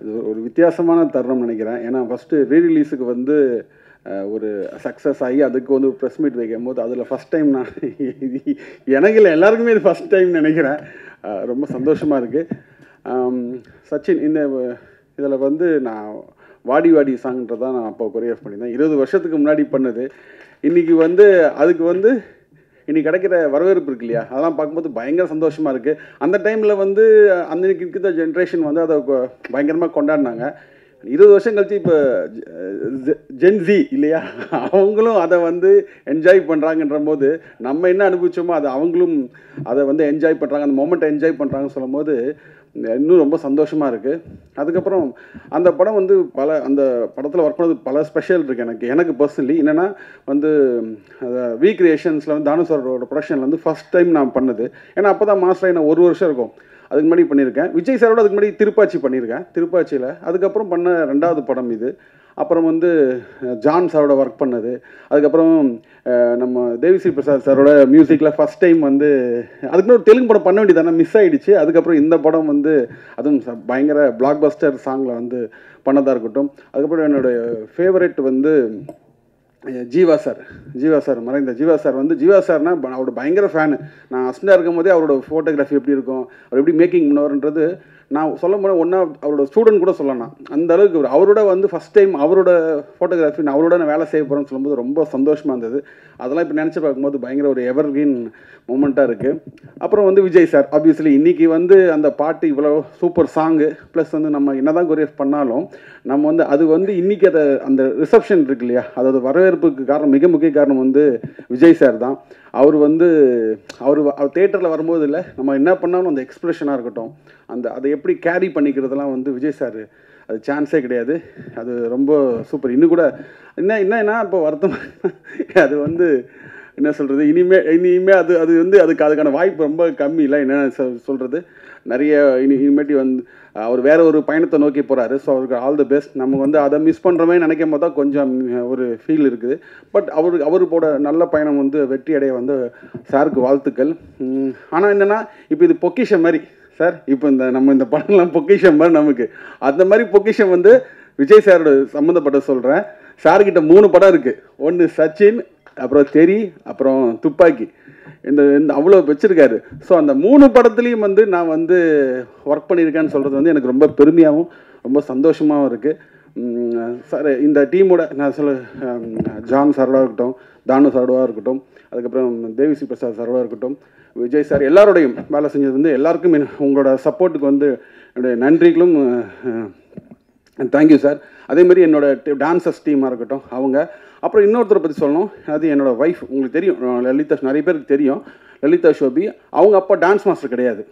இது ஒரு வித்தியாசமான தருணம் நினைக்கிறேன். ஏன்னா ஃபஸ்ட்டு ரீ ரிலீஸுக்கு வந்து ஒரு சக்ஸஸ் ஆகி அதுக்கு வந்து ப்ரெஸ் மீட் வைக்கும்போது அதில் ஃபஸ்ட் டைம் நான் இது எனக்கு இல்லை எல்லாருக்குமே இது ஃபஸ்ட் டைம் நினைக்கிறேன். ரொம்ப சந்தோஷமாக இருக்குது. சச்சின் இந்த இதில் வந்து நான் வாடி வாடி சாங்ன்றதான் நான் அப்போ கொரியோகிராஃப் பண்ணியிருந்தேன். 20 வருஷத்துக்கு முன்னாடி பண்ணது. இன்றைக்கி வந்து அதுக்கு வந்து இன்றைக்கி கிடைக்கிற வரவேற்பு இருக்கு இல்லையா, அதெல்லாம் பார்க்கும்போது பயங்கர சந்தோஷமாக இருக்குது. அந்த டைமில் வந்து அன்றைக்கி இருக்கிற ஜென்ரேஷன் வந்து அதை பயங்கரமாக கொண்டாடினாங்க. 20 வருஷம் கழிச்சு இப்போ ஜென்ஸி இல்லையா, அவங்களும் அதை வந்து என்ஜாய் பண்ணுறாங்கன்ற போது நம்ம என்ன அனுபவிச்சோமோ அதை அவங்களும் அதை வந்து என்ஜாய் பண்ணுறாங்க, அந்த மொமெண்ட்டை என்ஜாய் பண்ணுறாங்கன்னு சொல்லும் போது இன்னும் ரொம்ப சந்தோஷமாக இருக்குது. அதுக்கப்புறம் அந்த படம் வந்து அந்த படத்தில் ஒர்க் பண்ணது பல ஸ்பெஷல் இருக்குது எனக்கு பர்சனலி. என்னென்னா வந்து வி கிரியேஷன்ஸில் வந்து தானு சாரோட ப்ரொடக்ஷனில் வந்து ஃபஸ்ட் டைம் நான் பண்ணது. ஏன்னா அப்போ தான் மாஸ்டர் நான் 1 வருஷம் இருக்கும், அதுக்கு முன்னாடி பண்ணியிருக்கேன். விஜய் சாரோட அதுக்கு முன்னாடி திருப்பாச்சி பண்ணியிருக்கேன், திருப்பாச்சியில். அதுக்கப்புறம் பண்ண 2வது படம் இது. அப்புறம் வந்து ஜான் சாரோட ஒர்க் பண்ணது. அதுக்கப்புறம் நம்ம தேவிஸ்ரீ பிரசாத் சாரோட மியூசிக்கில் ஃபஸ்ட் டைம் வந்து அதுக்கு ஒரு தெலுங்கு படம் பண்ண வேண்டியதானே, மிஸ் ஆகிடுச்சு. அதுக்கப்புறம் இந்த படம் வந்து அதுவும் பயங்கர பிளாக் பஸ்டர் சாங்கில் வந்து பண்ணதாக இருக்கட்டும். அதுக்கப்புறம் என்னுடைய ஃபேவரெட் வந்து ஜீவா சார் மறைந்த ஜீவா சார் வந்து ஜீவா சார்னா அவரோட பயங்கர ஃபேனு. நான் அசிஸ்டண்டாக இருக்கும் போதே அவரோட ஃபோட்டோகிராஃபி எப்படி இருக்கும், அவர் எப்படி மேக்கிங் பண்ணுவார்ன்றது நான் சொல்ல போனால் ஒன்றா அவரோட ஸ்டூடெண்ட் கூட சொல்லலாம். அந்த அளவுக்கு அவரோட வந்து ஃபஸ்ட் டைம் அவரோட ஃபோட்டோகிராஃபி நான் அவரோட நான் வேலை செய்ய போகிறேன்னு சொல்லும்போது ரொம்ப சந்தோஷமாக இருந்தது. அதெல்லாம் இப்போ நினச்சி பார்க்கும்போது பயங்கர ஒரு எவர்கிரீன் மூமெண்ட்டாக இருக்குது. அப்புறம் வந்து விஜய் சார் ஆப்வியஸ்லி இன்றைக்கி வந்து அந்த பாட்டு இவ்வளோ சூப்பர் சாங்கு ப்ளஸ் வந்து நம்ம என்ன தான் கொரியோகிராஃப் பண்ணாலும் நம்ம வந்து அது வந்து இன்றைக்கி அந்த ரிசப்ஷன் இருக்கு இல்லையா, அதோட வரவேற்புக்கு காரணம் மிக முக்கிய காரணம் வந்து விஜய் சார் தான். அவர் வந்து அவர் தேட்டரில் வரும்போது இல்லை, நம்ம என்ன பண்ணாலும் அந்த எக்ஸ்ப்ரெஷனாக இருக்கட்டும், அதை எப்படி கேரி பண்ணிக்கிறதெல்லாம் வந்து விஜய் சார் அது சான்ஸே கிடையாது. அது ரொம்ப சூப்பர். இன்னும் கூட என்னன்னா இப்போ வருத்தம் அது வந்து என்ன சொல்கிறது, இனிமேல் அது வந்து அதுக்கான வாய்ப்பு ரொம்ப கம்மி இல்லை. என்ன சொல்கிறது, நிறைய இனிமேட்டி வந்து அவர் வேற ஒரு பயணத்தை நோக்கி போகிறாரு. ஸோ அவருக்கு ஆல் தி பெஸ்ட். நம்ம வந்து அதை மிஸ் பண்ணுறோமே நினைக்கும் போது தான் கொஞ்சம் ஒரு ஃபீல் இருக்குது. பட் அவரோட நல்ல பயணம் வந்து வெற்றி அடைய வந்து சாருக்கு வாழ்த்துக்கள். ஆனால் என்னென்னா இப்போ இது பொக்கிஷம் மாதிரி சார், இப்போ நம்ம இந்த படம்லாம் பொக்கிஷம் மாதிரி நமக்கு அந்த மாதிரி பொக்கிஷம் வந்து விஜய் சாரோட சம்மந்தப்பட்ட சொல்கிறேன். சார்கிட்ட 3 படம் இருக்குது. ஒன்று சச்சின், அப்புறம் தெரி, அப்புறம் துப்பாக்கி. இந்த அவ்வளோ வச்சுருக்காரு. ஸோ அந்த 3 படத்துலேயும் வந்து நான் வந்து ஒர்க் பண்ணியிருக்கேன்னு சொல்கிறது வந்து எனக்கு ரொம்ப பெருமையாகவும் ரொம்ப சந்தோஷமாகவும் இருக்குது. சார் இந்த டீமோட நான் ஜான் சாரோட இருக்கட்டும், தானு சாரோட இருக்கட்டும், அதுக்கப்புறம் தேவிஸ்ரீ பிரசாத் சாரோட இருக்கட்டும், விஜய் சார் எல்லாரோடையும் வேலை செஞ்சது வந்து எல்லாருக்கும் உங்களோட சப்போர்ட்டுக்கு வந்து என்னுடைய நன்றிகளும் தேங்க்யூ சார். அதேமாதிரி என்னோட டான்சர்ஸ் டீமாக இருக்கட்டும் அவங்க. அப்புறம் இன்னொருத்தரை பற்றி சொல்லணும், அது என்னோடய ஒய்ஃப். உங்களுக்கு தெரியும் லலிதா, நிறைய பேருக்கு தெரியும் லலிதா ஷோபி. அவங்க அப்போ டான்ஸ் மாஸ்டர் கிடையாது,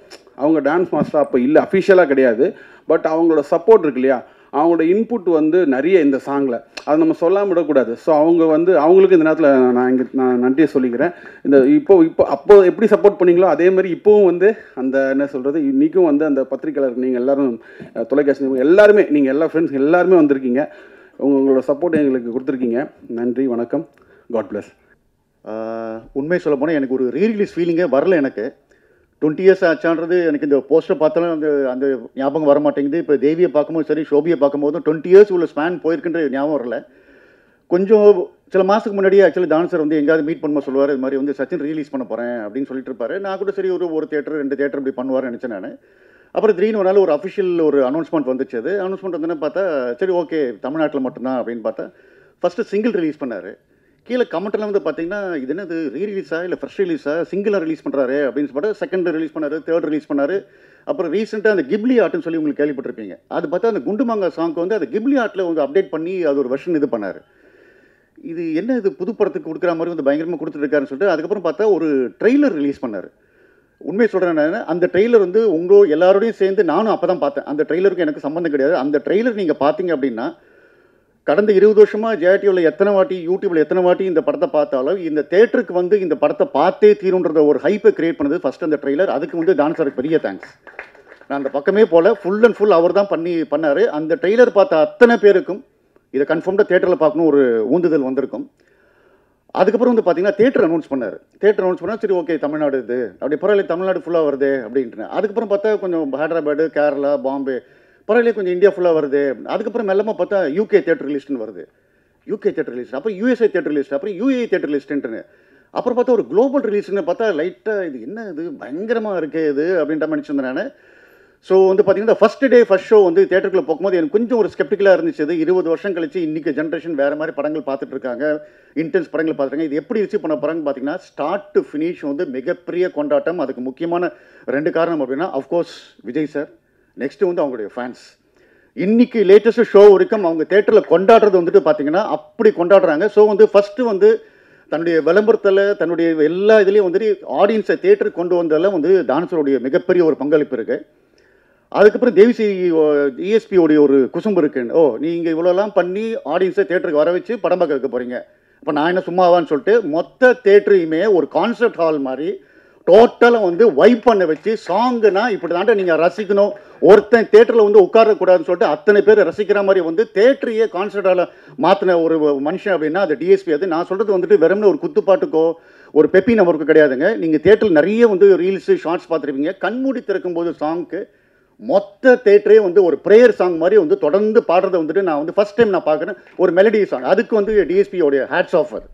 அவங்க டான்ஸ் மாஸ்டர் அப்போ இல்லை, அஃபிஷியலாக கிடையாது. பட் அவங்களோட சப்போர்ட் இருக்கு இல்லையா, அவங்களோட இன்புட் வந்து நிறைய இந்த சாங்கில் அதை நம்ம சொல்லாமல் விடக்கூடாது. ஸோ அவங்க வந்து அவங்களுக்கு இந்த நேரத்தில் நான் நன்றியை சொல்லிக்கிறேன். இப்போ அப்போ எப்படி சப்போர்ட் பண்ணீங்களோ அதே மாதிரி இப்போவும் வந்து அந்த என்ன சொல்கிறது, இன்றைக்கும் வந்து அந்த பத்திரிக்கையாளர் நீங்கள் எல்லோரும், தொலைக்காட்சி எல்லாருமே, நீங்கள் எல்லா ஃப்ரெண்ட்ஸ் எல்லாருமே வந்திருக்கீங்க. உங்களோட சப்போர்ட் எங்களுக்கு கொடுத்துருக்கீங்க. நன்றி, வணக்கம், காட் பிளஸ். உண்மை சொல்ல போனால் எனக்கு ஒரு ரீரிலீஸ் ஃபீலிங்கே வரல. எனக்கு 20 இயர்ஸ் ஆச்சான்றது எனக்கு இந்த போஸ்டர் பார்த்தாலும் அந்த ஞாபகம் வர மாட்டேங்குது. இப்போ தேவியை பார்க்கும்போது சரி, ஷோபியை பார்க்கும்போதும் 20 இயர்ஸ் உள்ள ஸ்பேன் போயிருக்குன்ற ஞாபகம் வரல. கொஞ்சம் சில மாதத்துக்கு முன்னாடியே ஆக்சுவலி டான்ஸர் வந்து எங்கேயாவது மீட் பண்ணும்போது சொல்லுவார், இது மாதிரி வந்து சச்சின் ரிலீஸ் பண்ண போகிறேன் அப்படின்னு சொல்லிட்டு இருப்பாரு. நான் கூட சரி ஒரு தேட்டர் 2 தேட்டர் இப்படி பண்ணுவார்னு நினச்சேன் நான். அப்புறம் திடீர்னு ஒரு நாள் ஒரு அஃபிஷியல் ஒரு அனௌன்ஸ்மெண்ட் வந்துச்சு. அது அனௌன்ஸ்மெண்ட் வந்து பார்த்தா சரி ஓகே தமிழ்நாட்டில் மட்டும்தான் அப்படின்னு பார்த்தா ஃபஸ்ட்டு சிங்கிள் ரிலீஸ் பண்ணார். கீழே கமெண்ட்லாம் வந்து பார்த்தீங்கன்னா இது என்னது ரீரிலீஸா இல்லை ஃபர்ஸ்ட் ரிலீஸா, சிங்கிளாக ரிலீஸ் பண்ணுறாரு அப்படின்னு சொல்லிட்டு செகண்ட் ரிலீஸ் பண்ணார், தேர்ட் ரிலீஸ் பண்ணார். அப்புறம் ரீசெண்டாக அந்த கிப்லி ஆர்ட்னு சொல்லி உங்களுக்கு கேள்விப்பட்டிருப்பீங்க. அது பார்த்தா அந்த குண்டுமாங்கா சாங்க்கு வந்து அந்த கிப்லி ஆர்ட்டில் வந்து அப்டேட் பண்ணி அது ஒரு வெர்ஷன் இது பண்ணார். இது என்ன இது புது படத்துக்கு கொடுக்குற மாதிரி வந்து பயங்கரமாக கொடுத்துருக்காருன்னு சொல்லிட்டு அதுக்கப்புறம் பார்த்தா ஒரு ட்ரெய்லர் ரிலீஸ் பண்ணார். உண்மை சொல்கிறேன் நான், அந்த ட்ரெய்லர் வந்து உங்கள் எல்லாரோடையும் சேர்ந்து நானும் அப்போ தான் பார்த்தேன். அந்த ட்ரெய்லருக்கு எனக்கு சம்மந்தம் கிடையாது. அந்த ட்ரெய்லர் நீங்கள் பார்த்தீங்க அப்படின்னா கடந்த 20 வருஷமாக ஜேடியூவில் எத்தனை வாட்டி, யூடியூப்பில் எத்தனை வாட்டி இந்த படத்தை பார்த்தாலும் இந்த தேட்டருக்கு வந்து இந்த படத்தை பார்த்தே தீருன்றத ஒரு ஹைப்பை கிரியேட் பண்ணது ஃபஸ்ட் அந்த ட்ரெய்லர். அதுக்கு வந்து டான்ஸருக்கு பெரிய தேங்க்ஸ். நான் அந்த பக்கமே போல் ஃபுல் அண்ட் ஃபுல் அவர் தான் பண்ணார். அந்த ட்ரெய்லர் பார்த்த அத்தனை பேருக்கும் இதை கன்ஃபார்ம்டாக தேட்டரில் பார்க்கணும் ஒரு ஊந்துதல் வந்திருக்கும். அதுக்கப்புறம் வந்து பார்த்தீங்கன்னா தேட்டர் அனௌன்ஸ் பண்ணார். தேட்டர் அனௌன்ஸ் பண்ணால் சரி ஓகே தமிழ்நாடு இது அப்படி பரவாயில்ல, தமிழ்நாடு ஃபுல்லாக வருது அப்படின்ட்டு. அதுக்கப்புறம் பார்த்தா கொஞ்சம் ஹைதராபாடு, கேரளா, பாம்பே பரவாயில்ல கொஞ்சம் இந்தியா ஃபுல்லாக வருது. அதுக்கப்புறம் மெல்லமாக பார்த்தா யூகே தியேட்டர் லிஸ்ட்னு வருது. யூகே தியேட்டர் லிஸ்ட், அப்புறம் யூஎஸ்ஏ தியேட்டர் லிஸ்ட், அப்புறம் யூஏ தியேட்டர் லிஸ்ட்டுன்னு. அப்புறம் பார்த்தா ஒரு குளோபல் ரிலீஸ்னு பார்த்தா லைட்டாக இது என்ன இது பயங்கரமாக இருக்குது இது அப்படின்ற மாதிரி நினச்சிருந்தேன் நான். ஸோ வந்து பார்த்தீங்கன்னா ஃபர்ஸ்ட் டே ஃபர்ஸ்ட் ஷோ வந்து தியேட்டருக்குள்ளே போகும்போது எனக்கு கொஞ்சம் ஒரு ஸ்கெப்டிக்கலாக இருந்துச்சு. 20 வருஷம் கழிச்சு இன்றைக்கி ஜென்ரேஷன் வேறு மாதிரி படங்கள் பார்த்துட்டு இருக்காங்க, இன்டென்ஸ் படங்கள் பார்த்துருக்காங்க. இது எப்படி ரிசீவ் பண்ண போகிறாங்கன்னு பார்த்தீங்கன்னா ஸ்டார்ட் டு ஃபினிஷ் வந்து மிகப்பெரிய கொண்டாட்டம். அதுக்கு முக்கியமான 2 காரணம் அப்படின்னா அஃப்கோர்ஸ் விஜய் சார், நெக்ஸ்ட்டு வந்து அவங்களுடைய ஃபேன்ஸ். இன்னைக்கு லேட்டஸ்ட் ஷோ வரைக்கும் அவங்க தேட்டரில் கொண்டாடுறது வந்துட்டு பார்த்தீங்கன்னா அப்படி கொண்டாடுறாங்க. ஸோ வந்து ஃபஸ்ட்டு வந்து தன்னுடைய விளம்பரத்தில் தன்னுடைய எல்லா இதுலேயும் வந்துட்டு ஆடியன்ஸை தேட்டருக்கு கொண்டு வந்ததில் வந்து டான்ஸருடைய மிகப்பெரிய ஒரு பங்களிப்பு இருக்குது. அதுக்கப்புறம் தேவிசி இஎஸ்பியோடைய ஒரு குசும்பு இருக்குன்னு, நீங்கள் இவ்வளோலாம் பண்ணி ஆடியன்ஸை தேட்டருக்கு வர வச்சு படம் பார்க்க வைக்க போகிறீங்க, இப்போ நான் என்ன சும்மாவான்னு சொல்லிட்டு மொத்த தேட்டரையுமே ஒரு கான்சர்ட் ஹால் மாதிரி டோட்டலாக வந்து வைப் பண்ண வச்சு சாங்குனா இப்படி தாண்ட நீங்கள் ரசிக்கணும், ஒருத்தன் தேட்டரில் வந்து உட்காரக்கூடாதுன்னு சொல்லிட்டு அத்தனை பேர் ரசிக்கிற மாதிரி வந்து தேட்டரையே கான்சர்ட் ஹாலை மாற்றின ஒரு மனுஷன் அப்படின்னா அது டிஎஸ்பி. அது நான் சொல்கிறது வந்துட்டு வெறும்னு ஒரு குத்துப்பாட்டுக்கோ ஒரு பெப்பி நம்பருக்கு கிடையாதுங்க. நீங்கள் தேட்டரில் நிறைய வந்து ரீல்ஸு ஷார்ட்ஸ் பார்த்துருப்பீங்க. கண்மூடி திறக்கும்போது சாங்க்கு மொத்த தேட்டரே வந்து ஒரு ப்ரேயர் சாங் மாதிரி வந்து தொடர்ந்து பாடுறதை வந்துட்டு நான் வந்து ஃபர்ஸ்ட் டைம் நான் பார்க்குறேன். ஒரு மெலடி சாங், அதுக்கு வந்து டிஎஸ்பியோடைய ஹேட்ஸ் ஆஃப். அது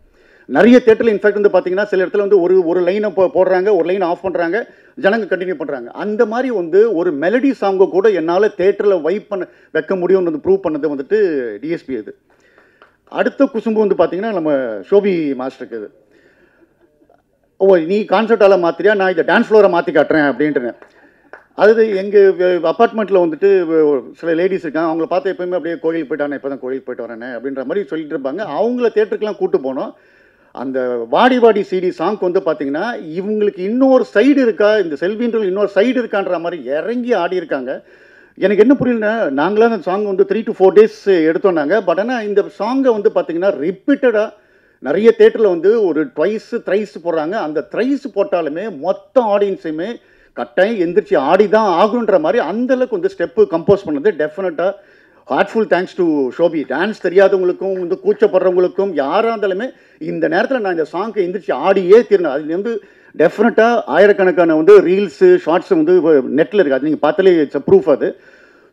நிறைய தேட்டரில் இன்ஃபேக்ட் வந்து பார்த்தீங்கன்னா சில இடத்துல வந்து ஒரு லைனை போடுறாங்க, ஒரு லைனை ஆஃப் பண்ணுறாங்க, ஜனங்க கண்டினியூ பண்ணுறாங்க. அந்த மாதிரி வந்து ஒரு மெலடி சாங்கை கூட என்னால் தேட்டரில் வைப் பண்ண வைக்க முடியும்னு வந்து ப்ரூவ் பண்ணது வந்துட்டு டிஎஸ்பி. அது அடுத்த குசும்பு வந்து பார்த்தீங்கன்னா நம்ம ஷோபி மாஸ்டருக்கு. இது நீ கான்சர்ட் ஹாலை மாற்றிரியா, நான் இதை டான்ஸ் ஃப்ளோரை மாற்றி காட்டுறேன் அப்படின்ட்டு. அது எங்கள் அப்பார்ட்மெண்ட்டில் வந்துட்டு சில லேடிஸ் இருக்காங்க, அவங்கள பார்த்து எப்போயுமே அப்படியே கோயில் போயிட்டானே, இப்போ தான் கோயில் போயிட்டு வரேனே அப்படின்ற மாதிரி சொல்லிட்டு இருப்பாங்க. அவங்கள தேட்டருக்குலாம் கூப்பிட்டு போனோம். அந்த வாடி வாடி சிடி சாங்க்கு வந்து பார்த்தீங்கன்னா இவங்களுக்கு இன்னொரு சைடு இருக்கா, இந்த செல்வின்ற இன்னொரு சைடு இருக்கான்ற மாதிரி இறங்கி ஆடி இருக்காங்க. எனக்கு என்ன புரியலன்னா, நாங்களாம் அந்த சாங் வந்து 3 to 4 days எடுத்தோன்னாங்க. பட் ஆனால் இந்த சாங்கை வந்து பார்த்தீங்கன்னா ரிப்பீட்டடாக நிறைய தேட்டரில் வந்து ஒரு ட்வைஸு த்ரைஸ் போடுறாங்க. அந்த த்ரைஸ் போட்டாலுமே மொத்த ஆடியன்ஸையுமே கட்டாயம் எந்திரிச்சு ஆடி தான் ஆகுன்ற மாதிரி அந்தளவுக்கு வந்து ஸ்டெப்பு கம்போஸ் பண்ணது டெஃபினட்டாக heartful thanks to Shobi. Dance தெரியாதவங்களுக்கும் வந்து கூச்சப்படுறவங்களுக்கும் யாராக இருந்தாலுமே இந்த நேரத்தில் நான் இந்த சாங்க்கு எந்திரிச்சு ஆடியே தீரணும். அது வந்து டெஃபினட்டாக ஆயிரக்கணக்கான வந்து ரீல்ஸு ஷார்ட்ஸு வந்து நெட்டில் இருக்குது, அது நீங்கள் பார்த்தாலே இட்ஸ் ப்ரூஃப். அது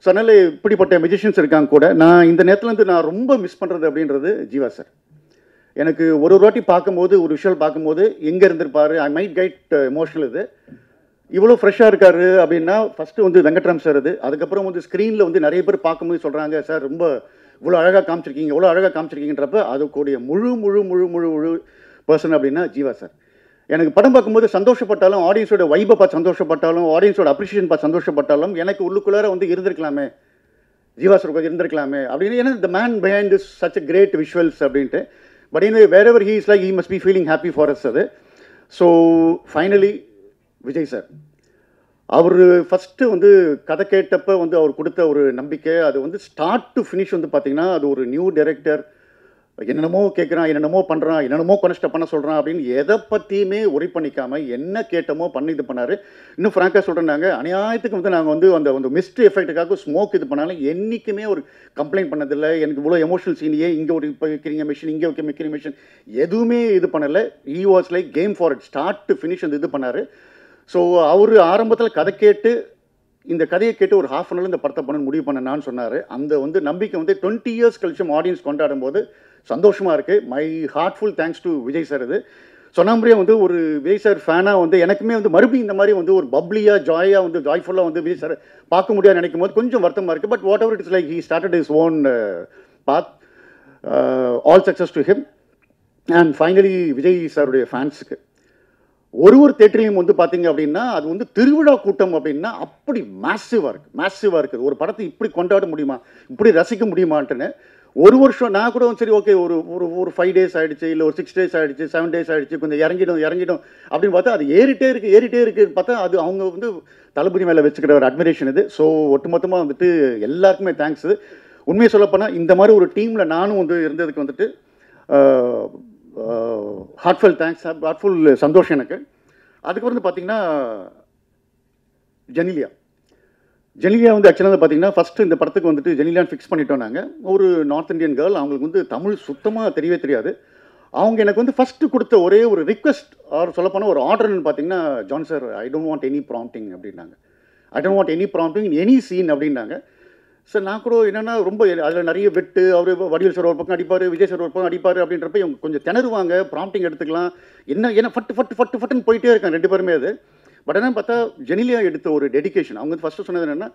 ஸோ அதனால் இப்படிப்பட்ட மியூசிஷியன்ஸ் இருக்காங்க கூட. நான் இந்த நேரத்தில் வந்து நான் ரொம்ப மிஸ் பண்ணுறது அப்படின்றது ஜீவா சார். எனக்கு ஒரு வாட்டி பார்க்கும்போது ஒரு விஷுவல் பார்க்கும்போது எங்கே இருந்திருப்பார், ஐ மைட் கைட் எமோஷனல். இது இவ்வளோ ஃப்ரெஷ்ஷாக இருக்காரு அப்படின்னா ஃபஸ்ட்டு வந்து வெங்கட்ராம் சார். அது அதுக்கப்புறம் வந்து ஸ்க்ரீனில் வந்து நிறைய பேர் பார்க்கும்போது சொல்கிறாங்க, சார் ரொம்ப இவ்வளோ அழகாக காமிச்சிருக்கீங்க, இவ்வளோ அழகாக காமிச்சிருக்கீங்கன்றப்ப அதுக்கூடிய முழு முழு முழு முழு முழு பர்சன் அப்படின்னா ஜீவா சார். எனக்கு படம் பார்க்கும்போது சந்தோஷப்பட்டாலும், ஆடியன்ஸோட வைப்பை பார்த்து சந்தோஷப்பட்டாலும், ஆடியன்ஸோட அப்ரிஷியேஷன் பார்த்து சந்தோஷப்பட்டாலும் எனக்கு உள்ளுக்குள்ளார வந்து இருந்திருக்கலாமே, ஜீவா சார் கொஞ்சம் இருந்திருக்கலாமே அப்படின்னு. ஏன்னா the man behind this such a great visuals அப்படின்ட்டு. But in wherever he is like he must be feeling happy for us. அது ஸோ ஃபைனலி விஜய் சார் அவர் ஃபஸ்ட்டு வந்து கதை கேட்டப்போ வந்து அவர் கொடுத்த ஒரு நம்பிக்கை, அது வந்து ஸ்டார்ட் டு ஃபினிஷ் வந்து பார்த்திங்கன்னா அது ஒரு நியூ டைரக்டர் என்னென்னமோ கேட்குறான், என்னென்னமோ பண்ணுறான், என்னென்னமோ கனெக்ட் பண்ண சொல்கிறான் அப்படின்னு எதை பற்றியுமே ஒரி பண்ணிக்காமல் என்ன கேட்டமோ பண்ணி இது பண்ணார். இன்னும் ஃப்ராங்காக சொல்கிறேன், நாங்கள் அநியாயத்துக்கு வந்து நாங்கள் வந்து அந்த மிஸ்ட் எஃபெக்ட்டுக்காக ஸ்மோக் இது பண்ணாலும் என்றைக்குமே ஒரு கம்ப்ளைண்ட் பண்ணதில்லை. எனக்கு இவ்வளோ எமோஷனல் சீனியே இங்கே ஒரு இப்போ வைக்கிறீங்க மிஷின், இங்கே வைக்கிறீங்க மிஷின், எதுவுமே இது பண்ணலை. He was like game for it, start to finish அந்த இது பண்ணார். ஸோ அவர் ஆரம்பத்தில் கதை கேட்டு இந்த கதையை கேட்டு ஒரு ½ அன் ஹவர் இந்த படத்தை பண்ண முடிவு பண்ணனான்னு சொன்னார். அந்த வந்து நம்பிக்கை வந்து 20 இயர்ஸ் கழிச்சும் ஆடியன்ஸ் கொண்டாடும் போது சந்தோஷமாக இருக்குது. My heartful thanks to Vijay sir. இது சொன்ன மாதிரியே வந்து ஒரு விஜய் சார் ஃபேனாக வந்து எனக்குமே வந்து மறுபடியும் இந்த மாதிரி வந்து ஒரு பப்ளியாக ஜாயாக வந்து ஜாய்ஃபுல்லாக வந்து விஜய் சார் பார்க்க முடியாது நினைக்கும் போது கொஞ்சம் வருத்தமாக இருக்குது. But whatever it's like he started his own path. All success to him. And finally Vijay சாருடைய ஃபேன்ஸுக்கு ஒரு தேட்டரையும் வந்து பார்த்தீங்க அப்படின்னா அது வந்து திருவிழா கூட்டம் அப்படின்னா அப்படி மேசிவாக இருக்குது. ஒரு படத்தை இப்படி கொண்டாட முடியுமா, இப்படி ரசிக்க முடியுமான்ட்டுன்னு ஒரு வருஷம் நான் கூட சரி ஓகே ஒரு 5 days ஆகிடுச்சு, இல்லை ஒரு 6 days ஆகிடுச்சு, 7 days ஆகிடுச்சு, கொஞ்சம் இறங்கிடும் அப்படின்னு பார்த்தா அது ஏறிட்டே இருக்குன்னு பார்த்தா அது அவங்க வந்து தளபதி மேலே வச்சுக்கிற ஒரு அட்மிரேஷன் இது. ஸோ ஒட்டுமொத்தமாக வந்துட்டு எல்லாருக்குமே தேங்க்ஸ். உண்மையை சொல்லப்போனால் இந்த மாதிரி ஒரு டீமில் நானும் வந்து இருந்ததுக்கு வந்துட்டு ஹார்ட்ஃபுல் தேங்க்ஸ், ஹார்ட்ஃபுல் சந்தோஷம் எனக்கு. அதுக்கு வந்து பார்த்தீங்கன்னா ஜெனிலியா வந்து ஆக்சுவலாக வந்து பார்த்தீங்கன்னா ஃபஸ்ட்டு இந்த படத்துக்கு வந்துட்டு ஜெனிலியான்னு ஃபிக்ஸ் பண்ணிட்டோம். நாங்கள் ஒரு நார்த் இந்தியன் கேர்ள், அவங்களுக்கு வந்து தமிழ் சுத்தமாக தெரியவே தெரியாது. அவங்க எனக்கு வந்து ஃபஸ்ட்டு கொடுத்த ஒரே ஒரு ரிக்வெஸ்ட் ஆர் சொல்லப்போனால் ஒரு ஆர்டர்னு பார்த்தீங்கன்னா, John sir I don't want any prompting அப்படின்னாங்க. I don't want any prompting in any scene அப்படின்னாங்க. சார் நான் கூட என்னென்னா ரொம்ப அதில் நிறைய வெட்டு, அவர் வடிவேல் சார் ஒரு பக்கம் அடிப்பார், விஜய் சார் ஒரு பக்கம் அடிப்பார் அப்படின்றப்ப இவங்க கொஞ்சம் திணறுவாங்க, ப்ராம்ப்டிங் எடுத்துக்கலாம், ஏன்னா ஃபட்டுன்னு போயிட்டே இருக்காங்க 2 பேருமே. அது பட் என்னன்னு பார்த்தா ஜெனிலியா எடுத்த ஒரு டெடிகேஷன். அவங்க ஃபஸ்ட்டு சொன்னது என்னென்னா,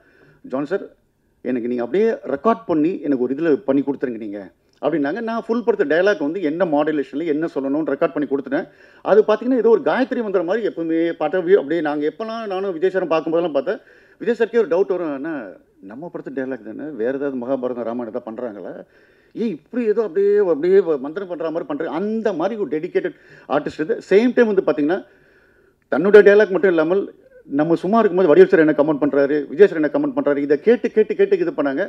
ஜான் சார் எனக்கு நீங்கள் அப்படியே ரெக்கார்ட் பண்ணி எனக்கு ஒரு இதில் பண்ணி கொடுத்துருங்க நீங்கள் அப்படின்னாங்க. நான் ஃபுல் படுத்த டைலாக் வந்து என்ன மாடுலேஷனில் என்ன சொல்லணும்னு ரெக்கார்ட் பண்ணி கொடுத்துட்டேன். அது பார்த்தீங்கன்னா ஏதோ ஒரு காயத்ரி மந்திரம் மாதிரி எப்பவுமே பாட்ட அப்படியே நாங்கள் எப்போலாம் நானும் விஜய் சாரும் பார்க்கும்போதெல்லாம் பார்த்தேன், விஜய் சாருக்கே ஒரு டவுட் வரும், என்ன நம்ம படுத்த டைலாக் தானே, வேறு ஏதாவது மகாபாரதம் ராமாயணம் ஏதாவது பண்ணுறாங்களா, இப்படி ஏதோ அப்படியே மந்திரம் பண்ணுற மாதிரி பண்ணுறேன். அந்த மாதிரி ஒரு டெடிக்கேட்டட் ஆர்டிஸ்ட். இது சேம் டைம் வந்து பார்த்தீங்கன்னா தன்னுடைய டைலாக் மட்டும் இல்லாமல் நம்ம சும்மா இருக்கும்போது வடிவேல் சார் என்ன கமெண்ட் பண்ணுறாரு, விஜய் சார் என்ன கமெண்ட் பண்ணுறாரு, இதை கேட்டு இது பண்ணாங்க.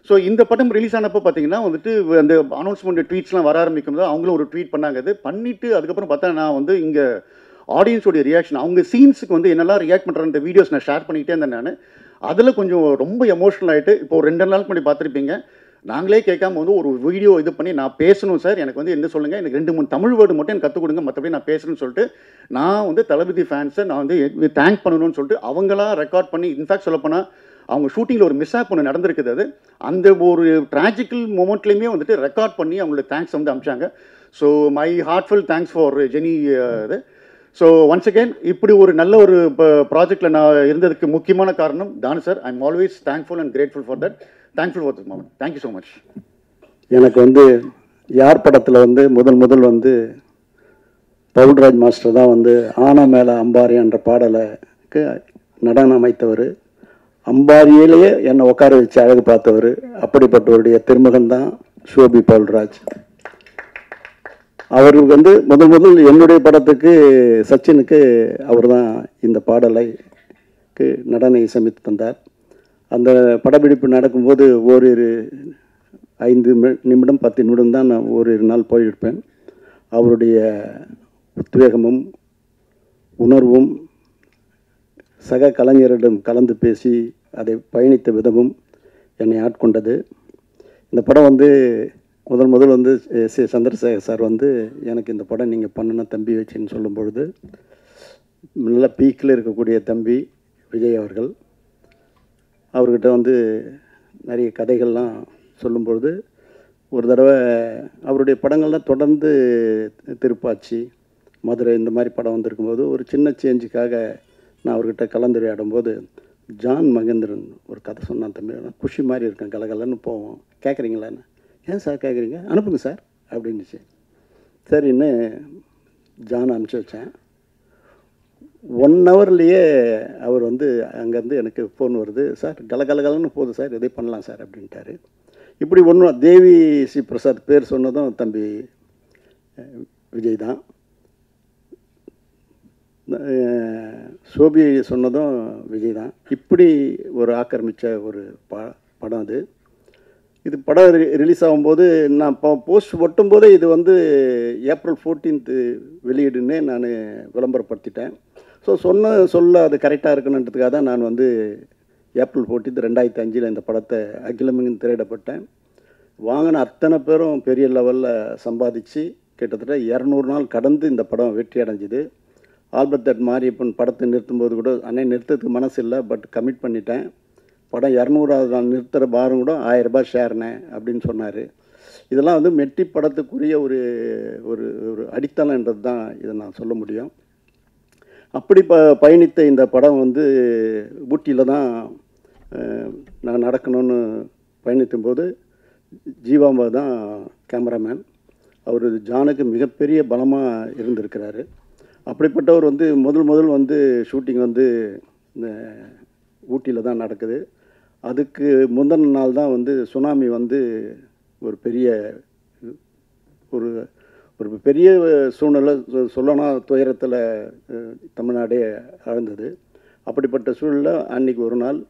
ஸோ இந்த படம் ரிலீஸ் ஆனப்போ பார்த்தீங்கன்னா வந்துட்டு அந்த அனௌன்ஸ்மெண்ட் ட்வீட்ஸ்லாம் வர ஆரம்பிக்கும் போது அவங்களும் ஒரு ட்வீட் பண்ணாங்க. அது பண்ணிவிட்டு அதுக்கப்புறம் பார்த்தா நான் வந்து இங்கே ஆடியன்ஸோடைய ரியாக்ஷன், அவங்க சீன்ஸுக்கு வந்து என்னெல்லாம் ரியாக்ட் பண்ணுற வீடியோஸ் நான் ஷேர் பண்ணிக்கிட்டே இருந்தேன். நான் அதில் கொஞ்சம் ரொம்ப எமோஷனல் ஆகிட்டு, இப்போ ஒரு 2 நாளுக்கு முன்னாடி பார்த்துருப்பீங்க, நாங்களே கேட்காம வந்து ஒரு வீடியோ இது பண்ணி நான் பேசணும் சார், எனக்கு வந்து என்ன சொல்லுங்கள், எனக்கு 2-3 தமிழ் வேர்டு மட்டும் எனக்கு கற்றுக் கொடுங்க, மற்றபடி நான் பேசணும்னு சொல்லிட்டு நான் வந்து தளபதி ஃபேன்ஸை நான் வந்து தேங்க் பண்ணணும்னு சொல்லிட்டு அவங்களா ரெக்கார்ட் பண்ணி, இன்ஃபேக்ட் சொல்லப்போனால் அவங்க ஷூட்டிங்கில் ஒரு மிஸ்ஆப் ஒன்று நடந்திருக்குது. அது அந்த ஒரு ட்ராஜிக்கல் மூமெண்ட்லேயுமே வந்துட்டு ரெக்கார்ட் பண்ணி அவங்களோட தேங்க்ஸ் வந்து அனுப்பிச்சாங்க. So my heartful thanks for Genie இது. ஸோ ஒன்ஸ் அகேன் இப்படி ஒரு நல்ல ஒரு ப்ராஜெக்டில் நான் இருந்ததுக்கு முக்கியமான காரணம் தானு sir. I am always thankful and grateful for that. Thankful for this moment. Thank you so much. எனக்கு வந்து யார் படத்தில் வந்து முதல் வந்து பவுல்ராஜ் மாஸ்டர் தான் வந்து ஆனா மேலே அம்பாரி என்ற பாடலுக்கு நடனம் அமைத்தவர், அம்பாரியிலேயே என்னை உட்கார வச்சு அழகு பார்த்தவர். அப்படிப்பட்டவருடைய திருமகன் தான் ஷோபி பவுல்ராஜ். அவருக்கு வந்து முதல் என்னுடைய படத்துக்கு சச்சினுக்கு அவர் தான் இந்த பாடலைக்கு நடன இசையமைத்து தந்தார். அந்த படப்பிடிப்பு நடக்கும்போது ஓரிரு 5 நிமிடம் 10 நிமிடம் தான் நான் ஓரிரு நாள் போயிருப்பேன். அவருடைய உத்வேகமும் உணர்வும் சக கலைஞரிடம் கலந்து பேசி அதை பயணித்த விதமும் என்னை ஆட்கொண்டது. இந்த படம் வந்து முதல் வந்து சந்திரசேகர் சார் வந்து எனக்கு இந்த படம் நீங்கள் பண்ணணும் தம்பி வச்சுன்னு சொல்லும் பொழுது, நல்ல பீக்கில் இருக்கக்கூடிய தம்பி விஜய் அவர்கள் அவர்கிட்ட வந்து நிறைய கதைகள்லாம் சொல்லும்பொழுது, ஒரு தடவை அவருடைய படங்கள்லாம் தொடர்ந்து திருப்பாச்சி, மதுரை இந்த மாதிரி படம் வந்திருக்கும்போது ஒரு சின்ன சேஞ்சுக்காக நான் அவர்கிட்ட கலந்துரையாடும் போது, ஜான் மகேந்திரன் ஒரு கதை சொன்னான் தம்பி, குஷி மாதிரி இருக்கேன், கலகலன்னு போவோம், கேட்குறீங்களான்னு. ஏன் சார் கேட்குறீங்க, அனுப்புங்க சார் அப்படின்னுச்சு. சரின்னு ஜான் அனுப்பிச்சி வச்சேன். 1 ஹவர்லேயே அவர் வந்து அங்கேருந்து எனக்கு ஃபோன் வருது, சார் கலகலகலன்னு போகுது சார், இதே பண்ணலாம் சார் அப்படின்ட்டாரு. இப்படி ஒன்றும் தேவி ஸ்ரீ பிரசாத் பேர் சொன்னதும் தம்பி விஜய் தான், சோபி சொன்னதும் விஜய் தான். இப்படி ஒரு ஆக்கிரமித்த ஒரு படம் அது. இது படம் ரிலீஸ் ஆகும்போது நான் போஸ்ட் ஒட்டும்போதே இது வந்து April 14th வெளியிடுன்னே நான் விளம்பரப்படுத்திட்டேன். ஸோ சொல்ல அது கரெக்டாக இருக்கணுன்றதுக்காக தான் நான் வந்து April 14th 2005 இந்த படத்தை அகிலமெங்கும் திரையிடப்பட்டேன். வாங்கின அத்தனை பேரும் பெரிய லெவலில் சம்பாதிச்சு கிட்டத்தட்ட 200 நாள் கடந்து இந்த படம் வெற்றி அடைஞ்சிது. ஆல்பர்ட் தட் மாரியப்பன் படத்தை நிறுத்தும்போது கூட அன்னை நிறுத்தத்துக்கு மனசு இல்லை, பட் கமிட் பண்ணிட்டேன், படம் 200வது நாள் நிறுத்துகிற பாரம் கூட 1000 ரூபாய் ஷேர்னே அப்படின்னு சொன்னார். இதெல்லாம் வந்து மெட்டி படத்துக்குரிய ஒரு ஒரு ஒரு அடித்தளன்றது தான் இதை நான் சொல்ல முடியும். அப்படி பயணித்த இந்த படம் வந்து ஊட்டியில் தான் நான் நடக்கணும்னு பயணித்தும் போது ஜீவாம்பா தான் கேமராமேன். அவர் ஜானுக்கு மிகப்பெரிய பலமாக இருந்திருக்கிறாரு. அப்படிப்பட்டவர் வந்து முதல் வந்து ஷூட்டிங் வந்து இந்த ஊட்டியில் தான் நடக்குது. அதுக்கு முந்தின நாள் தான் வந்து சுனாமி வந்து ஒரு பெரிய ஒரு பெரிய சூழ்நிலை சொல்லனா துயரத்தில் தமிழ்நாடே ஆழ்ந்தது. அப்படிப்பட்ட சூழலில் அன்றைக்கி ஒரு நாள்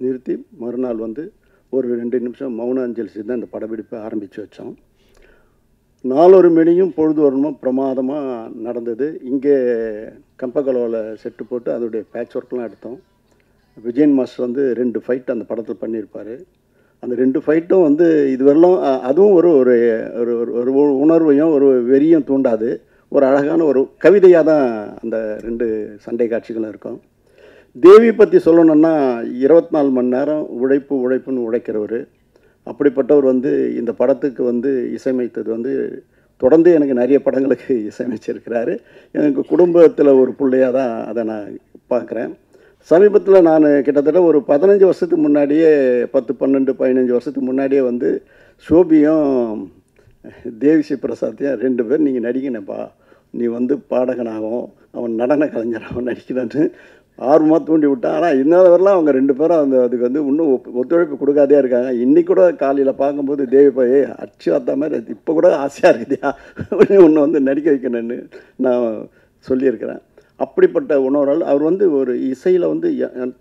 நிறுத்தி மறுநாள் வந்து ஒரு 2 நிமிஷம் மௌன அஞ்சலி தான் இந்த படப்பிடிப்பை ஆரம்பித்து வச்சோம். 4 மணியும் பொழுது வரணும் பிரமாதமாக நடந்தது. இங்கே கம்பகலோவில் செட்டு போட்டு அதோடைய பேட்ச் ஒர்க்லாம் எடுத்தோம். விஜயன் மாஸ்டர் வந்து 2 ஃபைட் அந்த படத்தில் பண்ணியிருப்பார். அந்த 2 ஃபைட்டும் வந்து இதுவரையிலும் அதுவும் ஒரு ஒரு ஒரு உணர்வையும் ஒரு வெறியும் தூண்டாது, ஒரு அழகான ஒரு கவிதையாக தான் அந்த 2 சண்டை காட்சிகளும் இருக்கும். தேவி பற்றி சொல்லணுன்னா 24 மணி நேரம் உழைப்புன்னு உழைக்கிறவர். அப்படிப்பட்டவர் வந்து இந்த படத்துக்கு வந்து இசையமைத்தது வந்து தொடர்ந்து எனக்கு நிறைய படங்களுக்கு இசையமைச்சிருக்கிறாரு. எனக்கு குடும்பத்தில் ஒரு பிள்ளையாக தான் அதை நான் பார்க்குறேன். சமீபத்தில் நான் கிட்டத்தட்ட ஒரு 15 வருஷத்துக்கு முன்னாடியே 10, 12, 15 வருஷத்துக்கு முன்னாடியே வந்து ஷோபியும் தேவி ஸ்ரீ பிரசாத்தையும் 2 பேர் நீங்கள் நடிக்கணப்பா, நீ வந்து பாடகனாகவும் அவன் நடன கலைஞராகவும் நடிக்கிறான்னு ஆர்வமாக தூண்டி விட்டான். ஆனால் இன்னொரு வரலாம் அவங்க 2 பேரும் அதுக்கு வந்து இன்னும் ஒத்துழைப்பு கொடுக்காதே இருக்காங்க. இன்றைக்கி கூட காலையில் பார்க்கும்போது தேவி போய் அச்சு வார்த்தா மாதிரி இப்போ கூட ஆசையாக இருக்குதியா ஒன்று வந்து நடிக்க வைக்கணும்னு நான் சொல்லியிருக்கிறேன். அப்படிப்பட்ட உணர்வால் அவர் வந்து ஒரு இசையில் வந்து